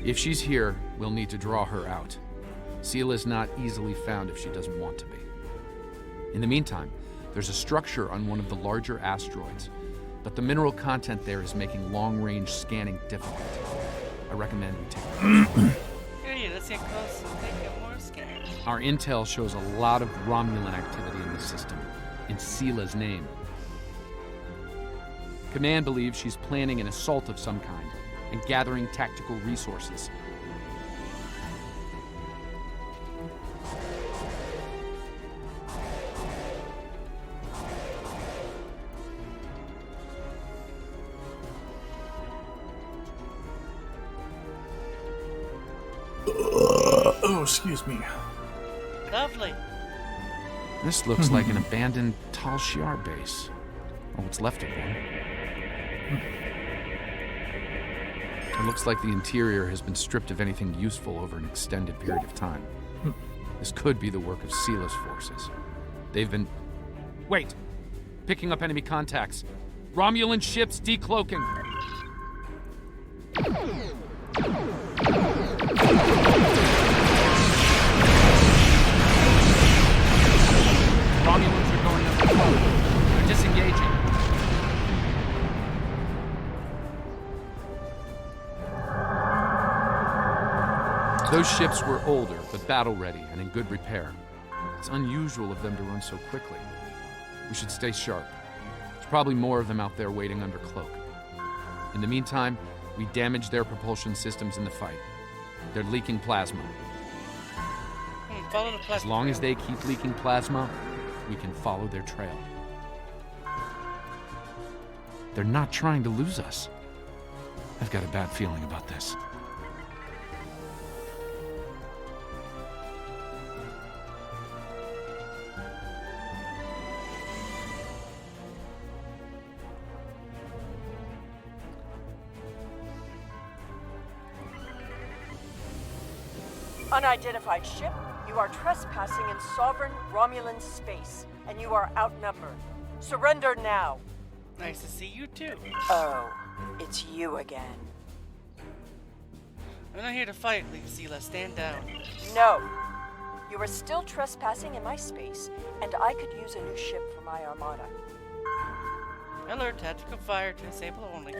If she's here, we'll need to draw her out. Seela's not easily found if she doesn't want to be. In the meantime, there's a structure on one of the larger asteroids, but the mineral content there is making long-range scanning difficult. I recommend we take it. Here, let's get close and take a more scan. Our intel shows a lot of Romulan activity in the system, in Seela's name. Command believes she's planning an assault of some kind and gathering tactical resources. Oh, excuse me. Lovely. This looks like an abandoned Tal Shiar base. Or what's left of one. It looks like the interior has been stripped of anything useful over an extended period of time. This could be the work of Seela's forces. They've been... Wait! Picking up enemy contacts. Romulan ships decloaking. Romulans are going up the cloak. They're disengaging. Those ships were older, but battle-ready and in good repair. It's unusual of them to run so quickly. We should stay sharp. There's probably more of them out there waiting under cloak. In the meantime, we damage their propulsion systems in the fight. They're leaking plasma. Follow the plasma. As long as they keep leaking plasma, we can follow their trail. They're not trying to lose us. I've got a bad feeling about this. Unidentified ship, you are trespassing in sovereign Romulan space, and you are outnumbered. Surrender now. Nice to see you too. Oh, it's you again. I'm not here to fight, Seela. Stand down. No. You are still trespassing in my space, and I could use a new ship for my armada. Alert, tactical fire to disable only.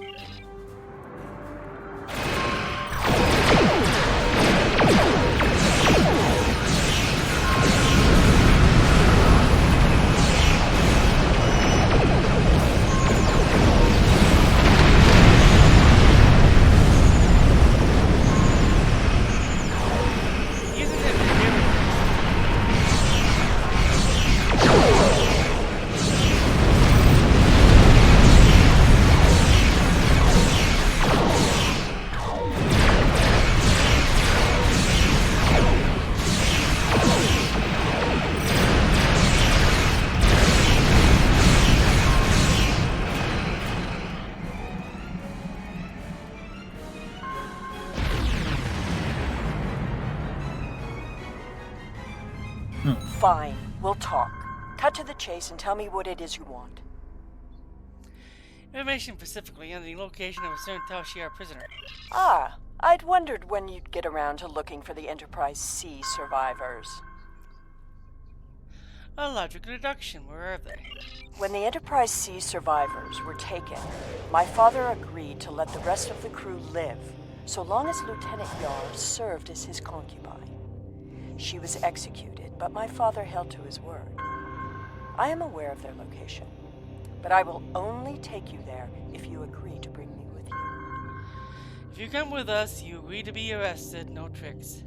Fine, we'll talk. Cut to the chase and tell me what it is you want. Information specifically on the location of a certain Tal Shiar prisoner. Ah, I'd wondered when you'd get around to looking for the Enterprise C survivors. A logical deduction. Where are they? When the Enterprise C survivors were taken, my father agreed to let the rest of the crew live, so long as Lieutenant Yar served as his concubine. She was executed, but my father held to his word. I am aware of their location, but I will only take you there if you agree to bring me with you. If you come with us, you agree to be arrested. No tricks.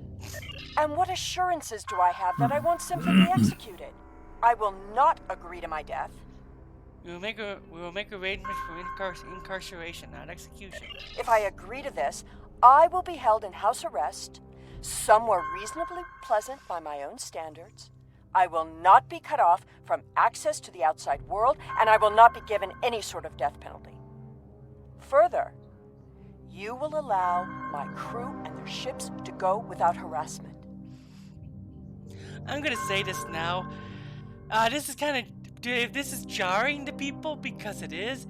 And what assurances do I have that I won't simply be executed? I will not agree to my death. We will make arrangements for incarceration, not execution. If I agree to this, I will be held in house arrest, somewhere reasonably pleasant by my own standards. I will not be cut off from access to the outside world, and I will not be given any sort of death penalty. Further, you will allow my crew and their ships to go without harassment. I'm gonna say this now. This is kind of... If this is jarring to people, because it is,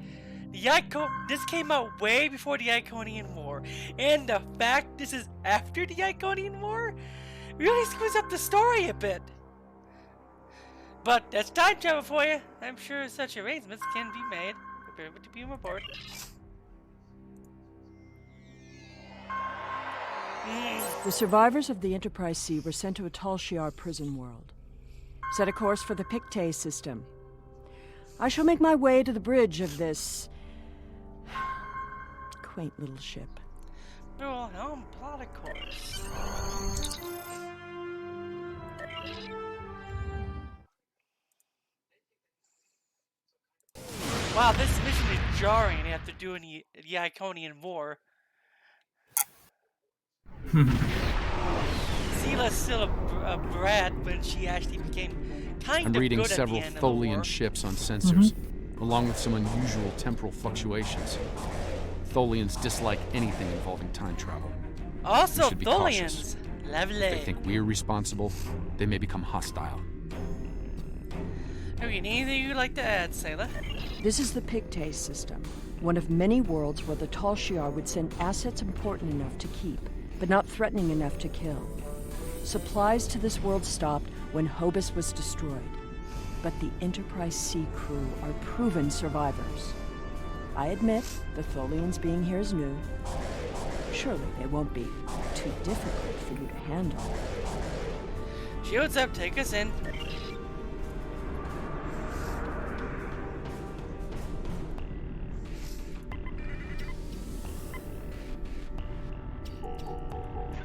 This came out way before the Iconian War, and the fact this is after the Iconian War really screws up the story a bit. But that's time travel for you. I'm sure such arrangements can be made. Prepare to be on board. The survivors of the Enterprise C were sent to a Tal Shiar prison world. Set a course for the Pictet system. I shall make my way to the bridge of this quaint little ship. Wilhelm plot a course. Wow, this mission is jarring after doing the Iconian War. Seela's still a brat when she actually became kind I'm of reading good several at the end of the war. Tholian ships on sensors, along with some unusual temporal fluctuations. Tholians dislike anything involving time travel. Also, We should be Tholians. cautious. Lovely. If they think we're responsible, they may become hostile. Okay, anything you'd like to add, Sailor? This is the Pictet system, one of many worlds where the Tal Shiar would send assets important enough to keep, but not threatening enough to kill. Supplies to this world stopped when Hobus was destroyed, but the Enterprise C crew are proven survivors. I admit the Tholians being here is new. Surely they won't be too difficult for you to handle. Shields up, take us in.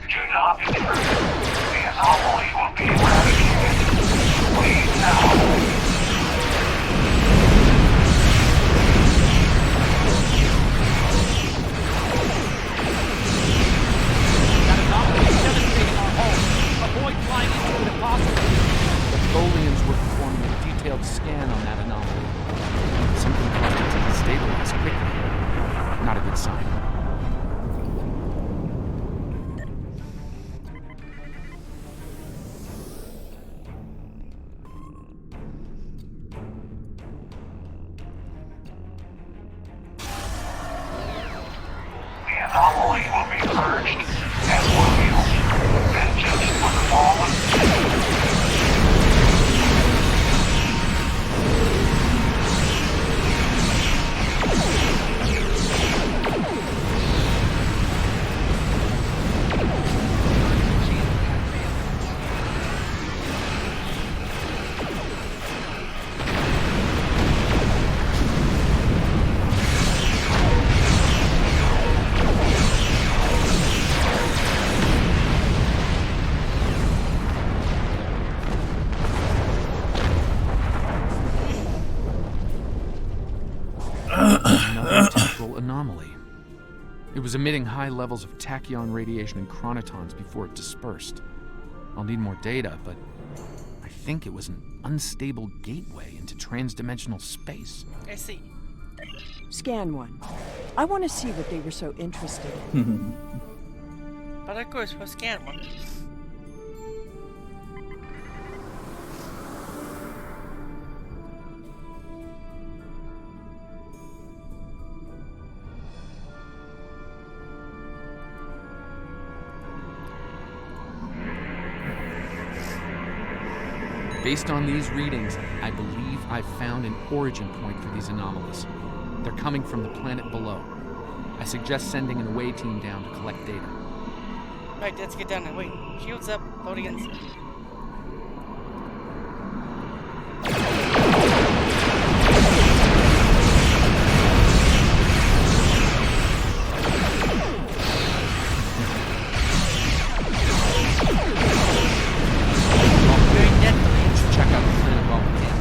Do not be afraid. The anomaly will be eradicated. Leave now. Avoid flying into it if possible. The Tholians were performing a detailed scan on that anomaly. Something caused it to destabilize quickly. Not a good sign. The anomaly will be purged and will yield vengeance for the fallen. Another temporal anomaly. It was emitting high levels of tachyon radiation and chronotons before it dispersed. I'll need more data, but I think it was an unstable gateway into transdimensional space. I see. Scan one. I want to see what they were so interested in. But of course, we'll scan one. Based on these readings, I believe I've found an origin point for these anomalies. They're coming from the planet below. I suggest sending an away team down to collect data. Right, let's get down and wait. Shields up, Tholians. Check out the planet while we can.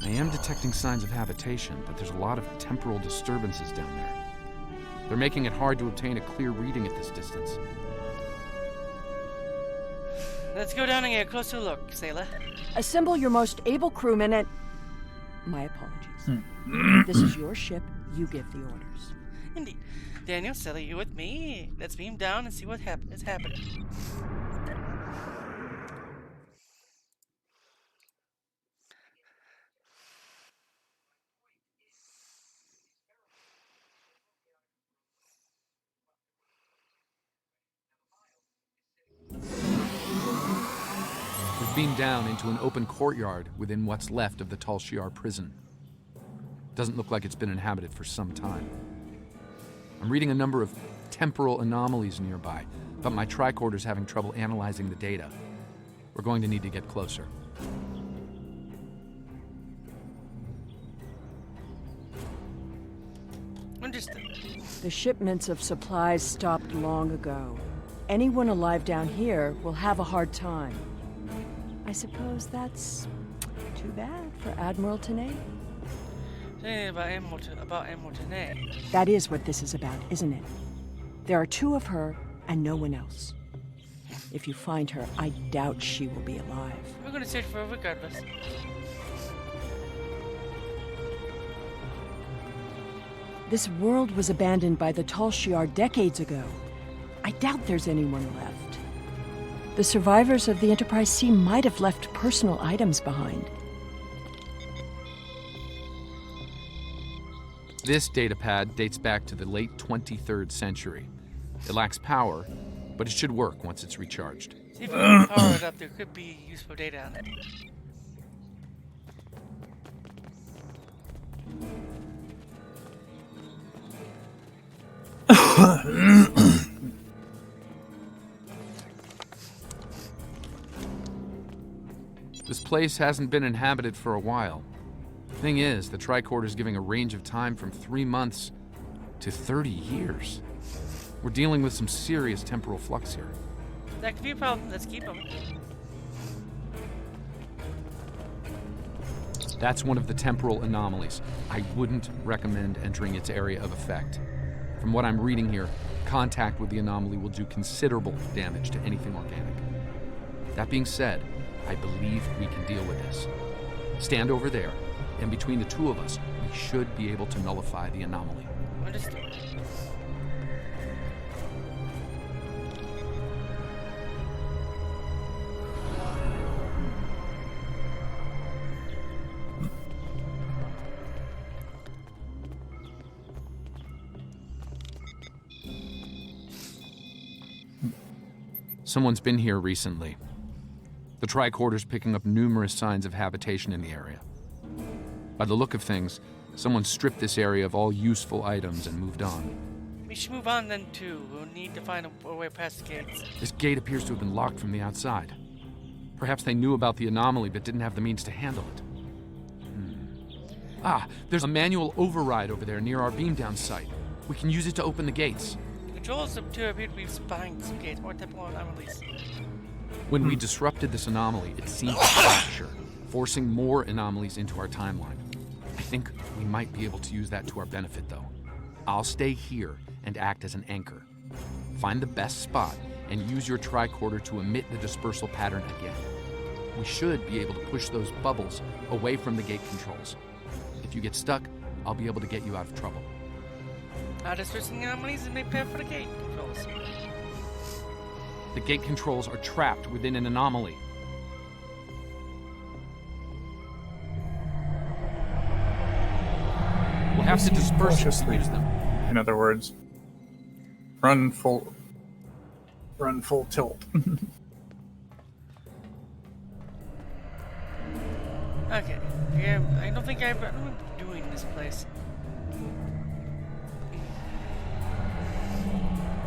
I am detecting signs of habitation, but there's a lot of temporal disturbances down there. They're making it hard to obtain a clear reading at this distance. Let's go down and get a closer look, Sailor. Assemble your most able crewmen and... My apologies. This is your ship. You give the orders. Indeed. Daniel, Sally, you with me? Let's beam down and see what is happening. We've beamed down into an open courtyard within what's left of the Tal Shiar prison. Doesn't look like it's been inhabited for some time. I'm reading a number of temporal anomalies nearby, but my tricorder's having trouble analyzing the data. We're going to need to get closer. Understood. The shipments of supplies stopped long ago. Anyone alive down here will have a hard time. I suppose that's too bad for Admiral Tenay. About Admiral Tenay. That is what this is about, isn't it? There are two of her and no one else. If you find her, I doubt she will be alive. We're going to search for her regardless. This world was abandoned by the Tal Shiar decades ago. I doubt there's anyone left. The survivors of the Enterprise C might have left personal items behind. This datapad dates back to the late 23rd century. It lacks power, but it should work once it's recharged. See if you can power it up, there could be useful data on it. This place hasn't been inhabited for a while. Thing is, the tricorder's giving a range of time from 3 months to 30 years. We're dealing with some serious temporal flux here. That could be a problem. Let's keep them. That's one of the temporal anomalies. I wouldn't recommend entering its area of effect. From what I'm reading here, contact with the anomaly will do considerable damage to anything organic. That being said, I believe we can deal with this. Stand over there, and between the two of us, we should be able to nullify the anomaly. Understood. Someone's been here recently. The tricorder's picking up numerous signs of habitation in the area. By the look of things, someone stripped this area of all useful items and moved on. We should move on then too. We'll need to find a way past the gates. This gate appears to have been locked from the outside. Perhaps they knew about the anomaly but didn't have the means to handle it. Ah, there's a manual override over there near our beam down site. We can use it to open the gates. The controls appear to be behind some gates. More temporal anomalies. When we disrupted this anomaly, it seemed to fracture, forcing more anomalies into our timeline. I think we might be able to use that to our benefit, though. I'll stay here and act as an anchor. Find the best spot and use your tricorder to emit the dispersal pattern again. We should be able to push those bubbles away from the gate controls. If you get stuck, I'll be able to get you out of trouble. Dispersing anomalies and make path for the gate controls. The gate controls are trapped within an anomaly. We'll have to disperse them to use them. In other words, run full tilt. Okay. Yeah, I don't think I remember doing this place.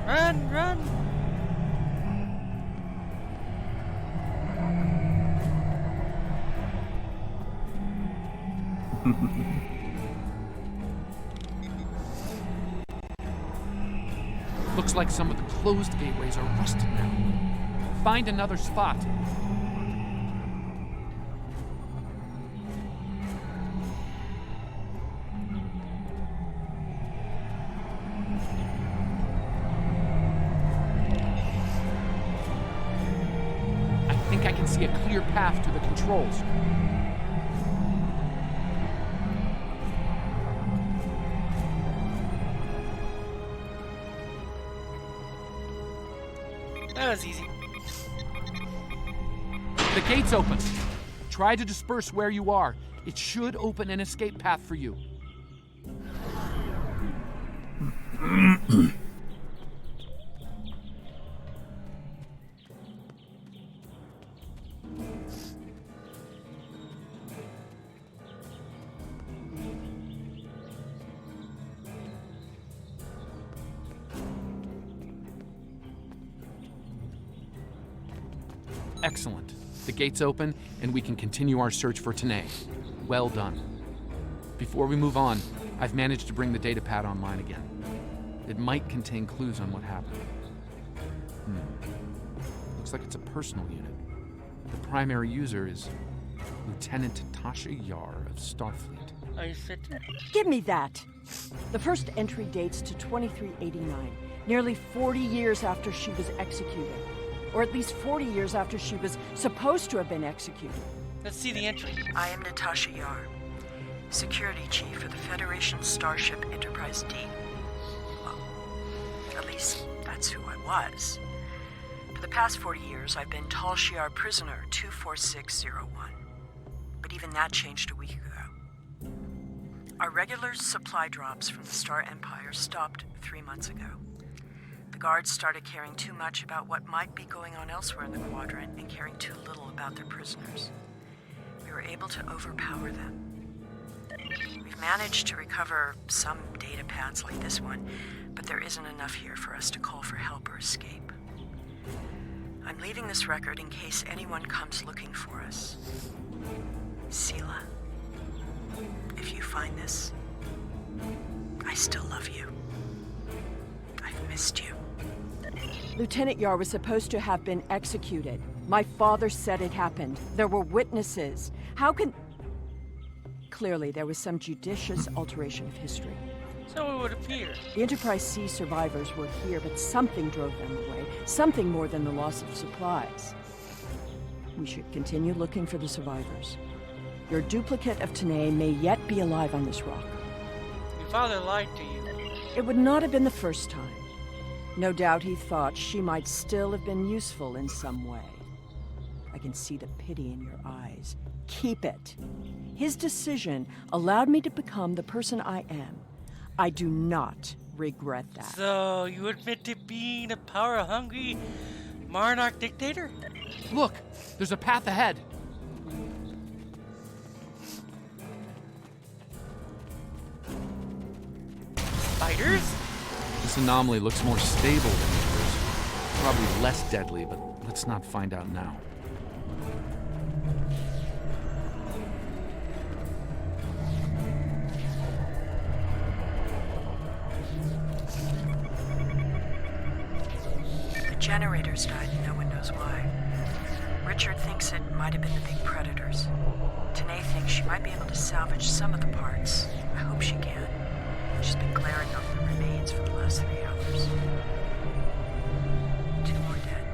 Run, run! Looks like some of the closed gateways are rusted now. Find another spot. I think I can see a clear path to the controls. That was easy. The gate's open. Try to disperse where you are. It should open an escape path for you. Excellent. The gate's open, and we can continue our search for Tanae. Well done. Before we move on, I've managed to bring the datapad online again. It might contain clues on what happened. Looks like it's a personal unit. The primary user is Lieutenant Tasha Yar of Starfleet. Are you fit? Give me that. The first entry dates to 2389, nearly 40 years after she was executed. Or at least 40 years after she was supposed to have been executed. Let's see the entry. I am Natasha Yar, Security Chief for the Federation Starship Enterprise D. Well, at least that's who I was. For the past 40 years, I've been Tal Shiar Prisoner 24601. But even that changed a week ago. Our regular supply drops from the Star Empire stopped 3 months ago. The guards started caring too much about what might be going on elsewhere in the quadrant and caring too little about their prisoners. We were able to overpower them. We've managed to recover some data pads like this one, but there isn't enough here for us to call for help or escape. I'm leaving this record in case anyone comes looking for us. Sela, if you find this, I still love you. I've missed you. Lieutenant Yar was supposed to have been executed. My father said it happened. There were witnesses. How can... Clearly, there was some judicious alteration of history. So it would appear. The Enterprise C survivors were here, but something drove them away. Something more than the loss of supplies. We should continue looking for the survivors. Your duplicate of Tanae may yet be alive on this rock. Your father lied to you. It would not have been the first time. No doubt he thought she might still have been useful in some way. I can see the pity in your eyes. Keep it. His decision allowed me to become the person I am. I do not regret that. So, you admit to being a power-hungry Marnock dictator? Look, there's a path ahead. Spiders? This anomaly looks more stable than the others. Probably less deadly, but let's not find out now. The generators died and no one knows why. Richard thinks it might have been the big predators. Tanae thinks she might be able to salvage some of the parts. I hope she can. She's been glaring over the remains for the last 3 hours. 2 more dead.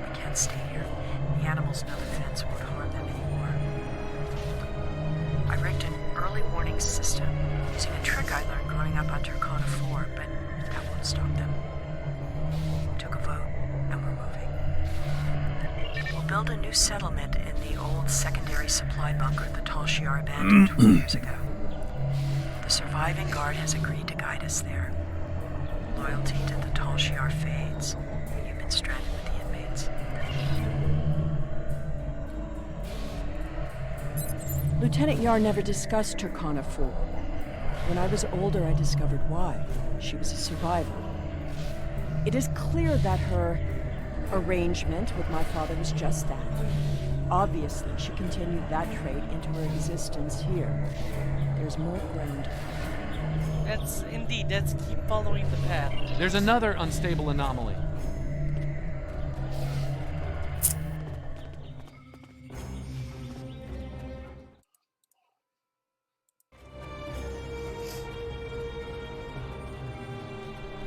We can't stay here. The animals know the fence won't harm them anymore. I rigged an early warning system using a trick I learned growing up on Turkana 4, but that won't stop them. Took a vote, and we're moving. We'll build a new settlement in the old secondary supply bunker the Tal Shiar abandoned 20 years ago. The surviving guard has agreed to guide us there. Loyalty to the Tal Shiar fades when you've been stranded with the inmates. Lieutenant Yar never discussed Turkana 4. When I was older, I discovered why. She was a survivor. It is clear that her arrangement with my father was just that. Obviously, she continued that trait into her existence here. There's more ground. That's indeed. Let's keep following the path. There's another unstable anomaly.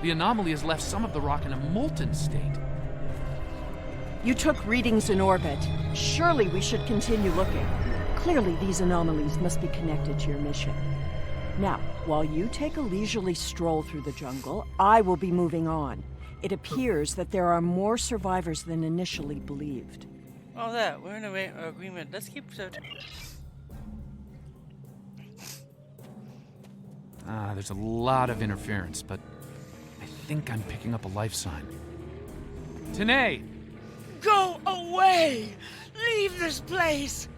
The anomaly has left some of the rock in a molten state. You took readings in orbit. Surely we should continue looking. Clearly, these anomalies must be connected to your mission. Now, while you take a leisurely stroll through the jungle, I will be moving on. It appears that there are more survivors than initially believed. Oh, that. We're in an agreement. Let's keep searching. There's a lot of interference, but I think I'm picking up a life sign. Tanae! Go away! Leave this place!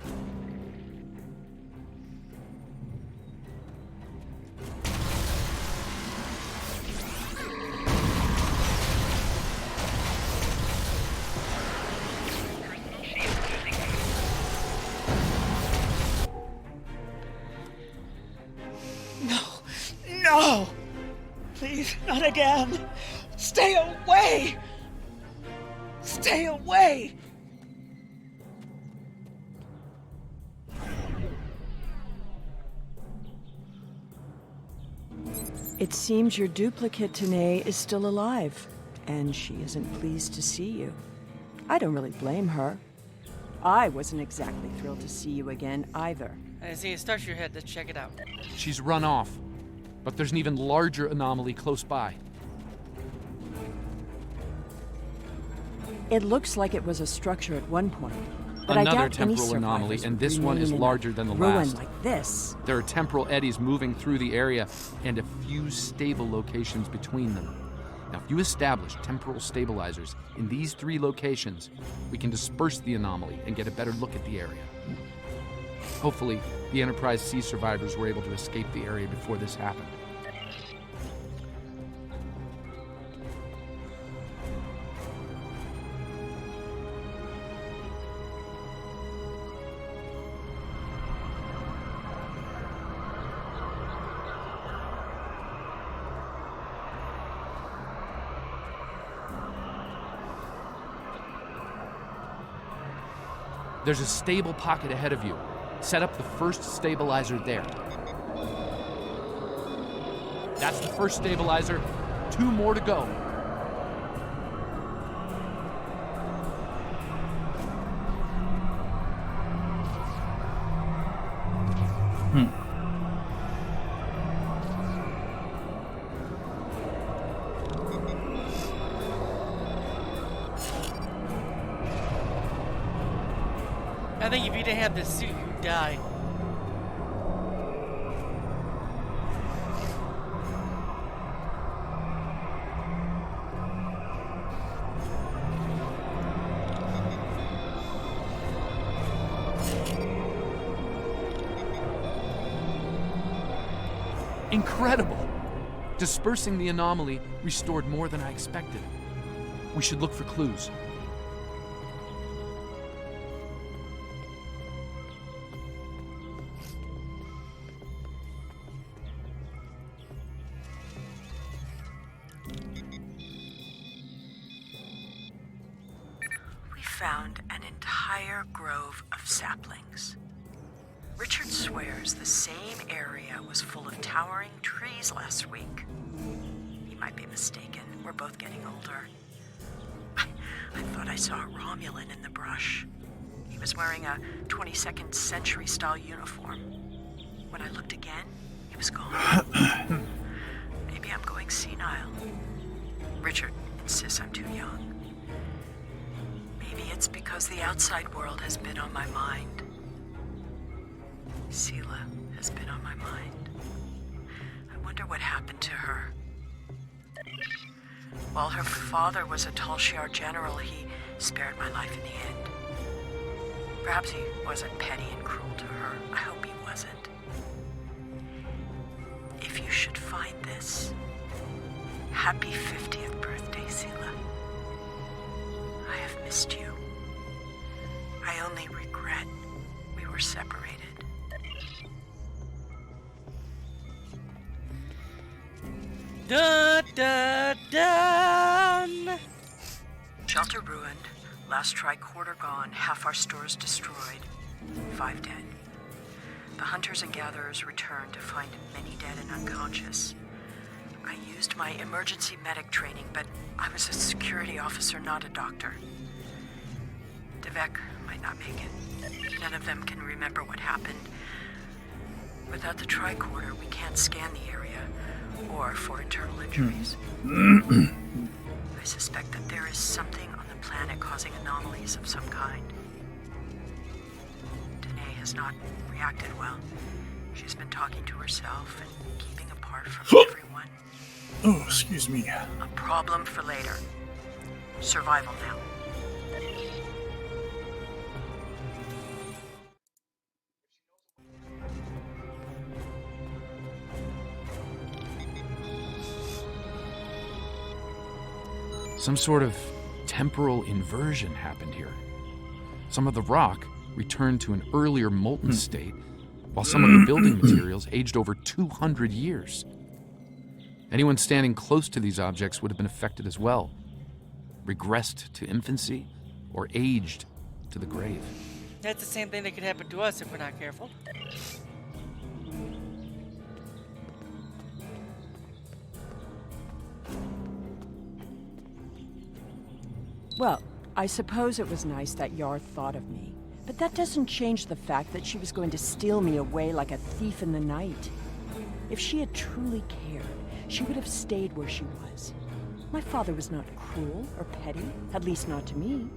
No! Please, not again! Stay away! Stay away! It seems your duplicate, Tanae, is still alive, and she isn't pleased to see you. I don't really blame her. I wasn't exactly thrilled to see you again, either. I see it starts your head. Let's check it out. She's run off, but there's an even larger anomaly close by. It looks like it was a structure at one point, but Another I doubt any temporal anomaly, survivors and would this one remain is in a larger than the ruin last. like this. There are temporal eddies moving through the area, and a few stable locations between them. Now, if you establish temporal stabilizers in these 3 locations, we can disperse the anomaly and get a better look at the area. Hopefully, the Enterprise C survivors were able to escape the area before this happened. There's a stable pocket ahead of you. Set up the first stabilizer there. That's the first stabilizer. 2 more to go. I think if you didn't have this suit, you'd die. Incredible! Dispersing the anomaly restored more than I expected. We should look for clues. Found an entire grove of saplings. Richard swears the same area was full of towering trees last week. He might be mistaken. We're both getting older. I thought I saw a Romulan in the brush. He was wearing a 22nd century style uniform. When I looked again, he was gone. Maybe I'm going senile. Richard insists I'm too young. Maybe it's because the outside world has been on my mind. Sela has been on my mind. I wonder what happened to her. While her father was a Tal Shiar general, he spared my life in the end. Perhaps he wasn't petty and cruel to her. I hope he wasn't. If you should find this, happy 50th birthday, Sela. I have missed you. I only regret we were separated. Dun, dun, dun. Shelter ruined, last tricorder gone, half our stores destroyed, 5 dead. The hunters and gatherers returned to find many dead and unconscious. I used my emergency medic training, but I was a security officer, not a doctor. Devek might not make it. None of them can remember what happened. Without the tricorder, we can't scan the area, or for internal injuries. I suspect that there is something on the planet causing anomalies of some kind. Danae has not reacted well. She's been talking to herself and keeping apart from everyone. Oh, excuse me. A problem for later. Survival now. Some sort of temporal inversion happened here. Some of the rock returned to an earlier molten state, while some of the building materials aged over 200 years. Anyone standing close to these objects would have been affected as well, regressed to infancy, or aged to the grave. That's the same thing that could happen to us if we're not careful. Well, I suppose it was nice that Yar thought of me. But that doesn't change the fact that she was going to steal me away like a thief in the night. If she had truly cared, she would have stayed where she was. My father was not cruel or petty, at least not to me.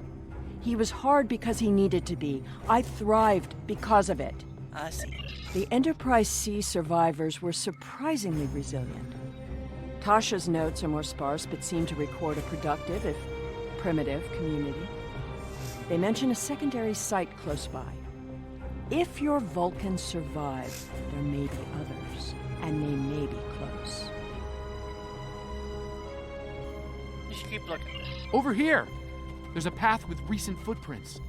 He was hard because he needed to be. I thrived because of it. I see. The Enterprise C survivors were surprisingly resilient. Tasha's notes are more sparse, but seem to record a productive, if primitive, community. They mention a secondary site close by. If your Vulcans survive, there may be others, and they may be close. You should keep looking. Over here! There's a path with recent footprints.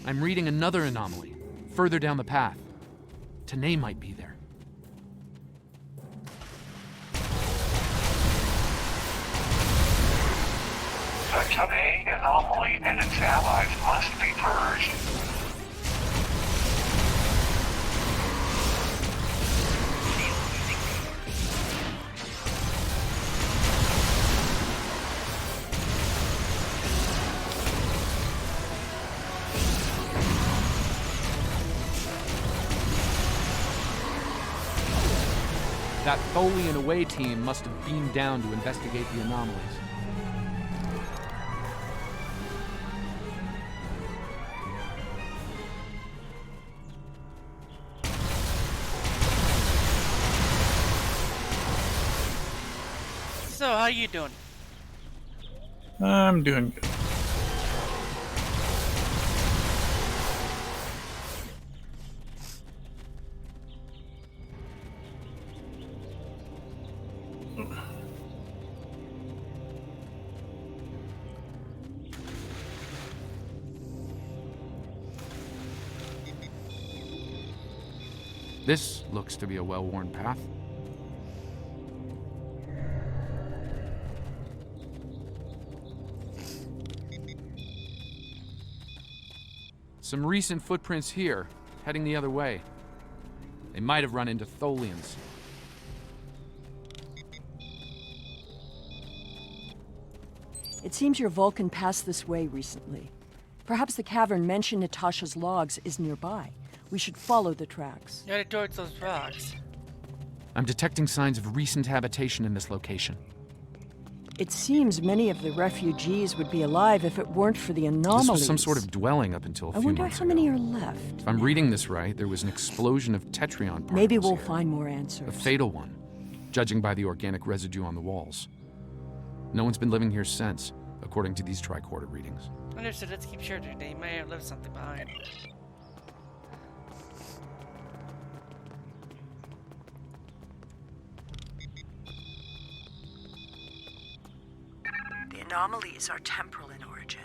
I'm reading another anomaly, further down the path. Tanae might be there. The Tanae anomaly and its allies must be purged. That Tholian away team must have beamed down to investigate the anomalies. So, how you doing? I'm doing good. This looks to be a well-worn path. Some recent footprints here, heading the other way. They might have run into Tholians. It seems your Vulcan passed this way recently. Perhaps the cavern mentioned Natasha's logs is nearby. We should follow the tracks. Headed towards those rocks. I'm detecting signs of recent habitation in this location. It seems many of the refugees would be alive if it weren't for the anomalies. This was some sort of dwelling up until a few months ago. I wonder how many are left. If I'm reading this right, there was an explosion of Tetrion particles. Maybe we'll here. find more answers. A fatal one, judging by the organic residue on the walls. No one's been living here since, according to these tricorder readings. Understood. Let's keep sure they may have left something behind. The anomalies are temporal in origin.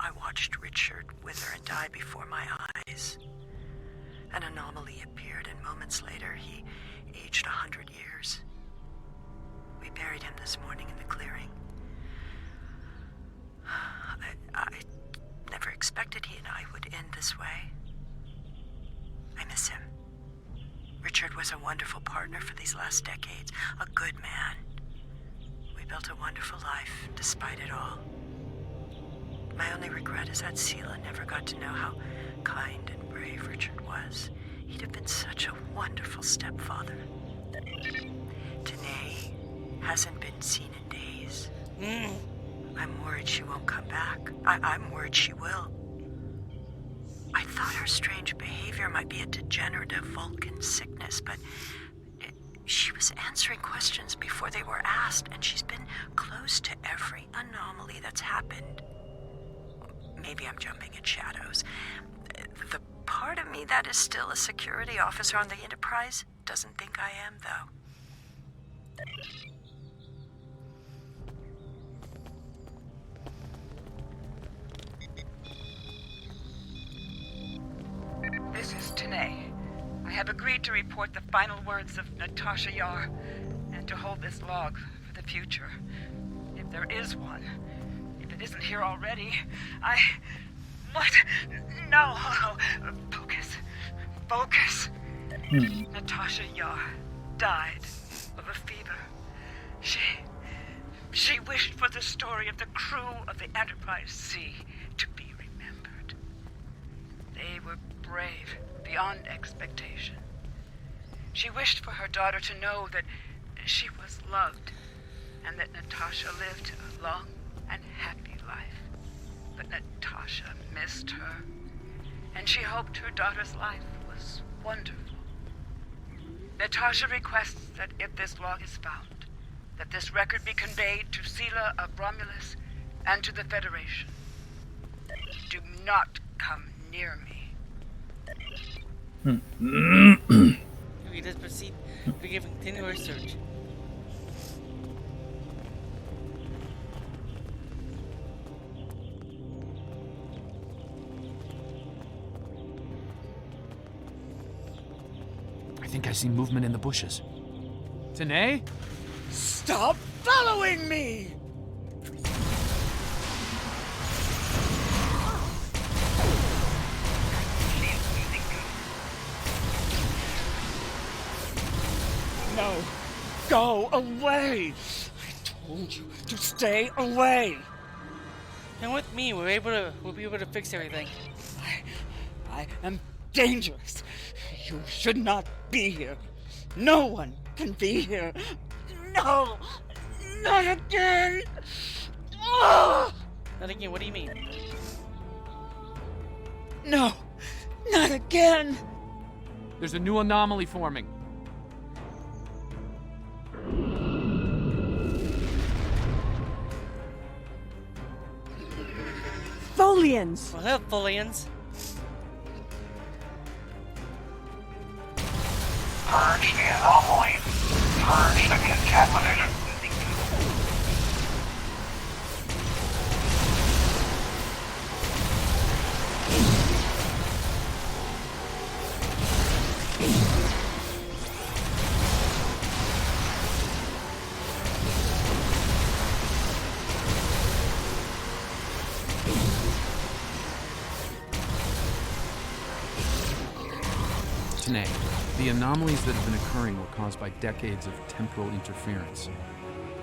I watched Richard wither and die before my eyes. An anomaly appeared, and moments later, he aged 100 years. We buried him this morning in the clearing. I never expected he and I would end this way. I miss him. Richard was a wonderful partner for these last decades, a good man. We built a wonderful life, despite it all. My only regret is that Sela never got to know how kind and brave Richard was. He'd have been such a wonderful stepfather. Danae hasn't been seen in days. I'm worried she won't come back. I'm worried she will. I thought her strange behavior might be a degenerative Vulcan sickness, but she was answering questions before they were asked, and she's been close to every anomaly that's happened. Maybe I'm jumping at shadows. The part of me that is still a security officer on the Enterprise doesn't think I am, though. This is Tanae. I have agreed to report the final words of Natasha Yar, and to hold this log for the future. If there is one. If it isn't here already, What? No! Focus. Focus. Natasha Yar died of a fever. She wished for the story of the crew of the Enterprise C to be remembered. They were brave beyond expectation. She wished for her daughter to know that she was loved, and that Natasha lived a long and happy life. But Natasha missed her, and she hoped her daughter's life was wonderful. Natasha requests that if this log is found, that this record be conveyed to Sela of Romulus and to the Federation. Do not come near me. We just proceed to continue research. I think I see movement in the bushes. Tanae? Stop following me! No, go away! I told you to stay away! And with me, we'll be able to fix everything. I am dangerous. You should not be here. No one can be here. No! Not again! Oh! Not again, what do you mean? No! Not again! There's a new anomaly forming. Folians! Well, hello, Folians. Purge the anomaly. Purge the contamination. Tanae, the anomalies that have been occurring were caused by decades of temporal interference.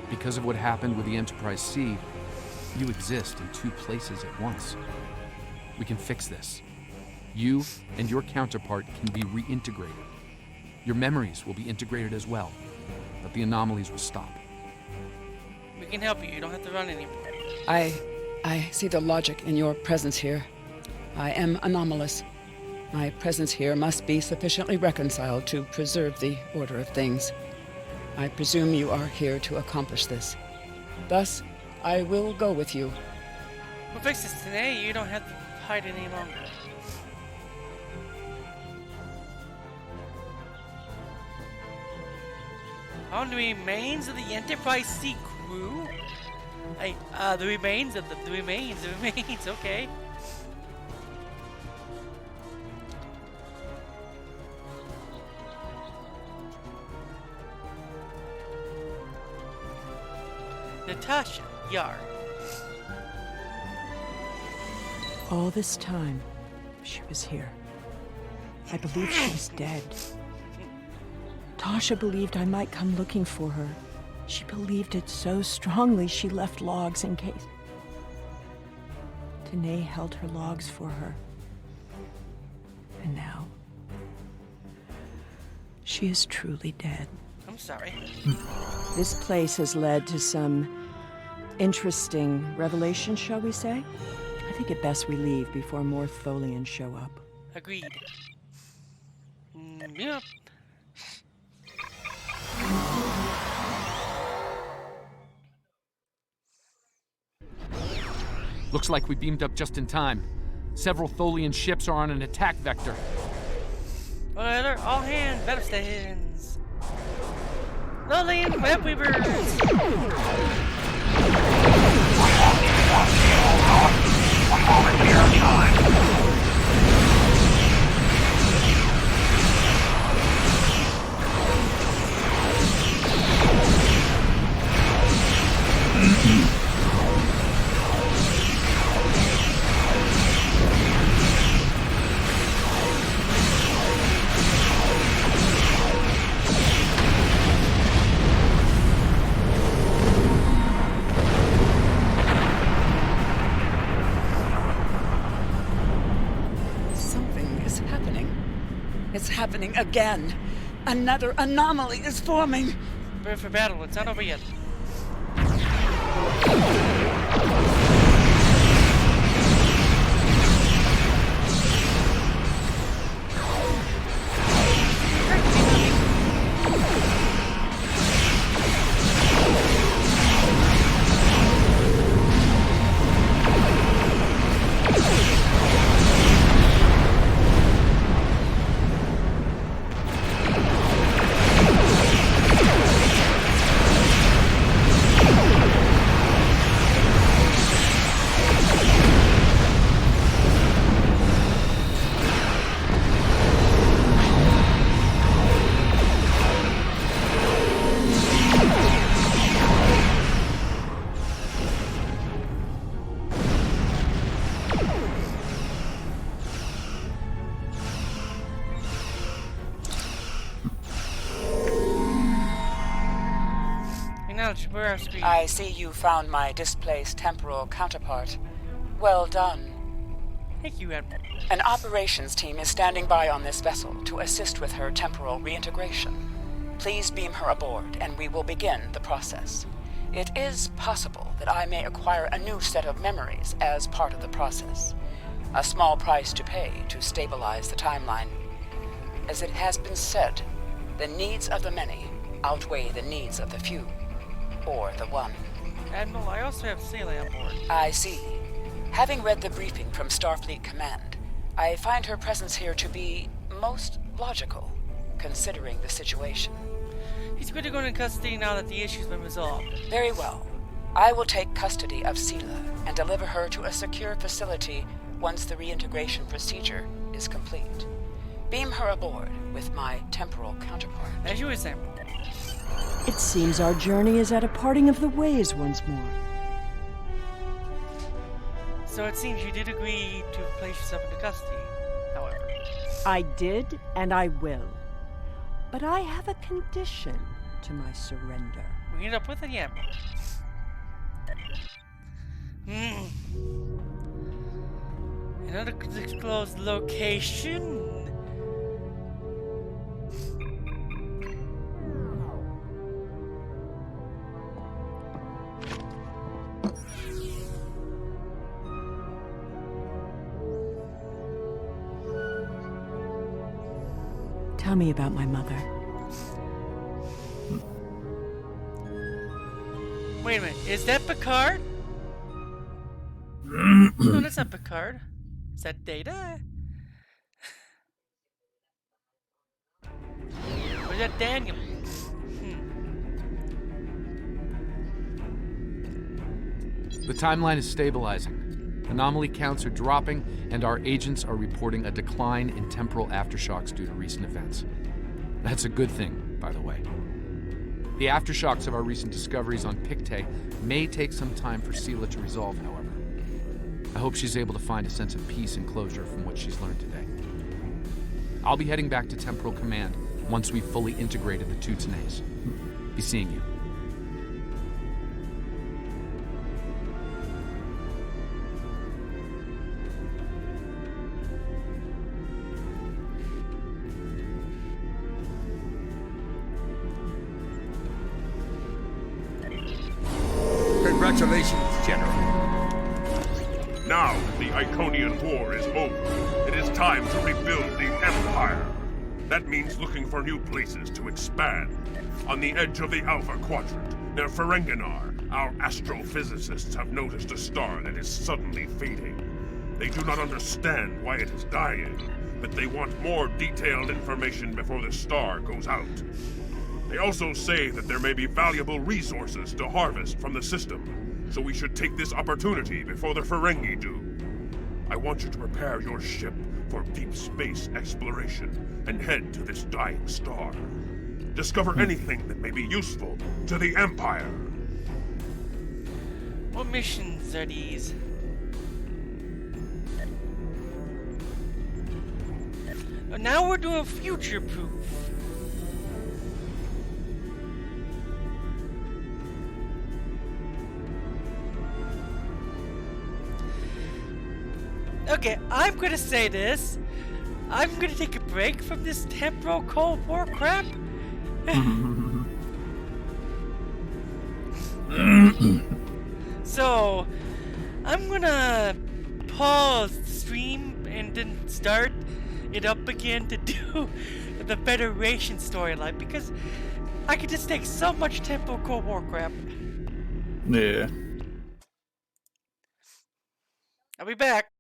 Because of what happened with the Enterprise C, you exist in two places at once. We can fix this. You and your counterpart can be reintegrated. Your memories will be integrated as well, but the anomalies will stop. We can help you. You don't have to run anymore. I see the logic in your presence here. I am anomalous. My presence here must be sufficiently reconciled to preserve the order of things. I presume you are here to accomplish this. Thus, I will go with you. We'll fix this today. You don't have to hide any longer. On the remains of the Enterprise C crew? The remains, okay. Natasha Yar. All this time, she was here. I believed she was dead. Tasha believed I might come looking for her. She believed it so strongly she left logs in case. Tanae held her logs for her. And now, she is truly dead. I'm sorry. This place has led to some interesting revelations, shall we say? I think it best we leave before more Tholians show up. Agreed. Yep. Looks like we beamed up just in time. Several Tholian ships are on an attack vector. Well, all hands, better stands. Tholian web weavers. It's happening again. Another anomaly is forming. Prepare for battle. It's not over yet. I see you found my displaced temporal counterpart. Well done. Thank you, Admiral. An operations team is standing by on this vessel to assist with her temporal reintegration. Please beam her aboard, and we will begin the process. It is possible that I may acquire a new set of memories as part of the process. A small price to pay to stabilize the timeline. As it has been said, the needs of the many outweigh the needs of the few. Or the one. Admiral, I also have Celia on board. I see. Having read the briefing from Starfleet Command, I find her presence here to be most logical, considering the situation. He's going to go into custody now that the issue's been resolved. Very well. I will take custody of Sela and deliver her to a secure facility once the reintegration procedure is complete. Beam her aboard with my temporal counterpart. As you were saying. It seems our journey is at a parting of the ways once more. So it seems you did agree to place yourself into custody, however. I did, and I will. But I have a condition to my surrender. We end up with it, yeah. An undisclosed location? Tell me about my mother. Wait a minute, is that Picard? No, that's not Picard. Is that Data? Or is that Daniel? The timeline is stabilizing. Anomaly counts are dropping, and our agents are reporting a decline in temporal aftershocks due to recent events. That's a good thing, by the way. The aftershocks of our recent discoveries on Pictet may take some time for Sela to resolve, however. I hope she's able to find a sense of peace and closure from what she's learned today. I'll be heading back to Temporal Command once we've fully integrated the Tutenays. Be seeing you. Congratulations, General. Now that the Iconian War is over, it is time to rebuild the Empire. That means looking for new places to expand. On the edge of the Alpha Quadrant, near Ferenginar, our astrophysicists have noticed a star that is suddenly fading. They do not understand why it is dying, but they want more detailed information before the star goes out. They also say that there may be valuable resources to harvest from the system, so we should take this opportunity before the Ferengi do. I want you to prepare your ship for deep space exploration and head to this dying star. Discover anything that may be useful to the Empire. What missions are these? Now we're doing future proof. Okay, I'm gonna say this. I'm gonna take a break from this temporal Cold War crap. So, I'm gonna pause the stream and then start it up again to do the Federation storyline because I could just take so much temporal Cold War crap. Yeah. I'll be back.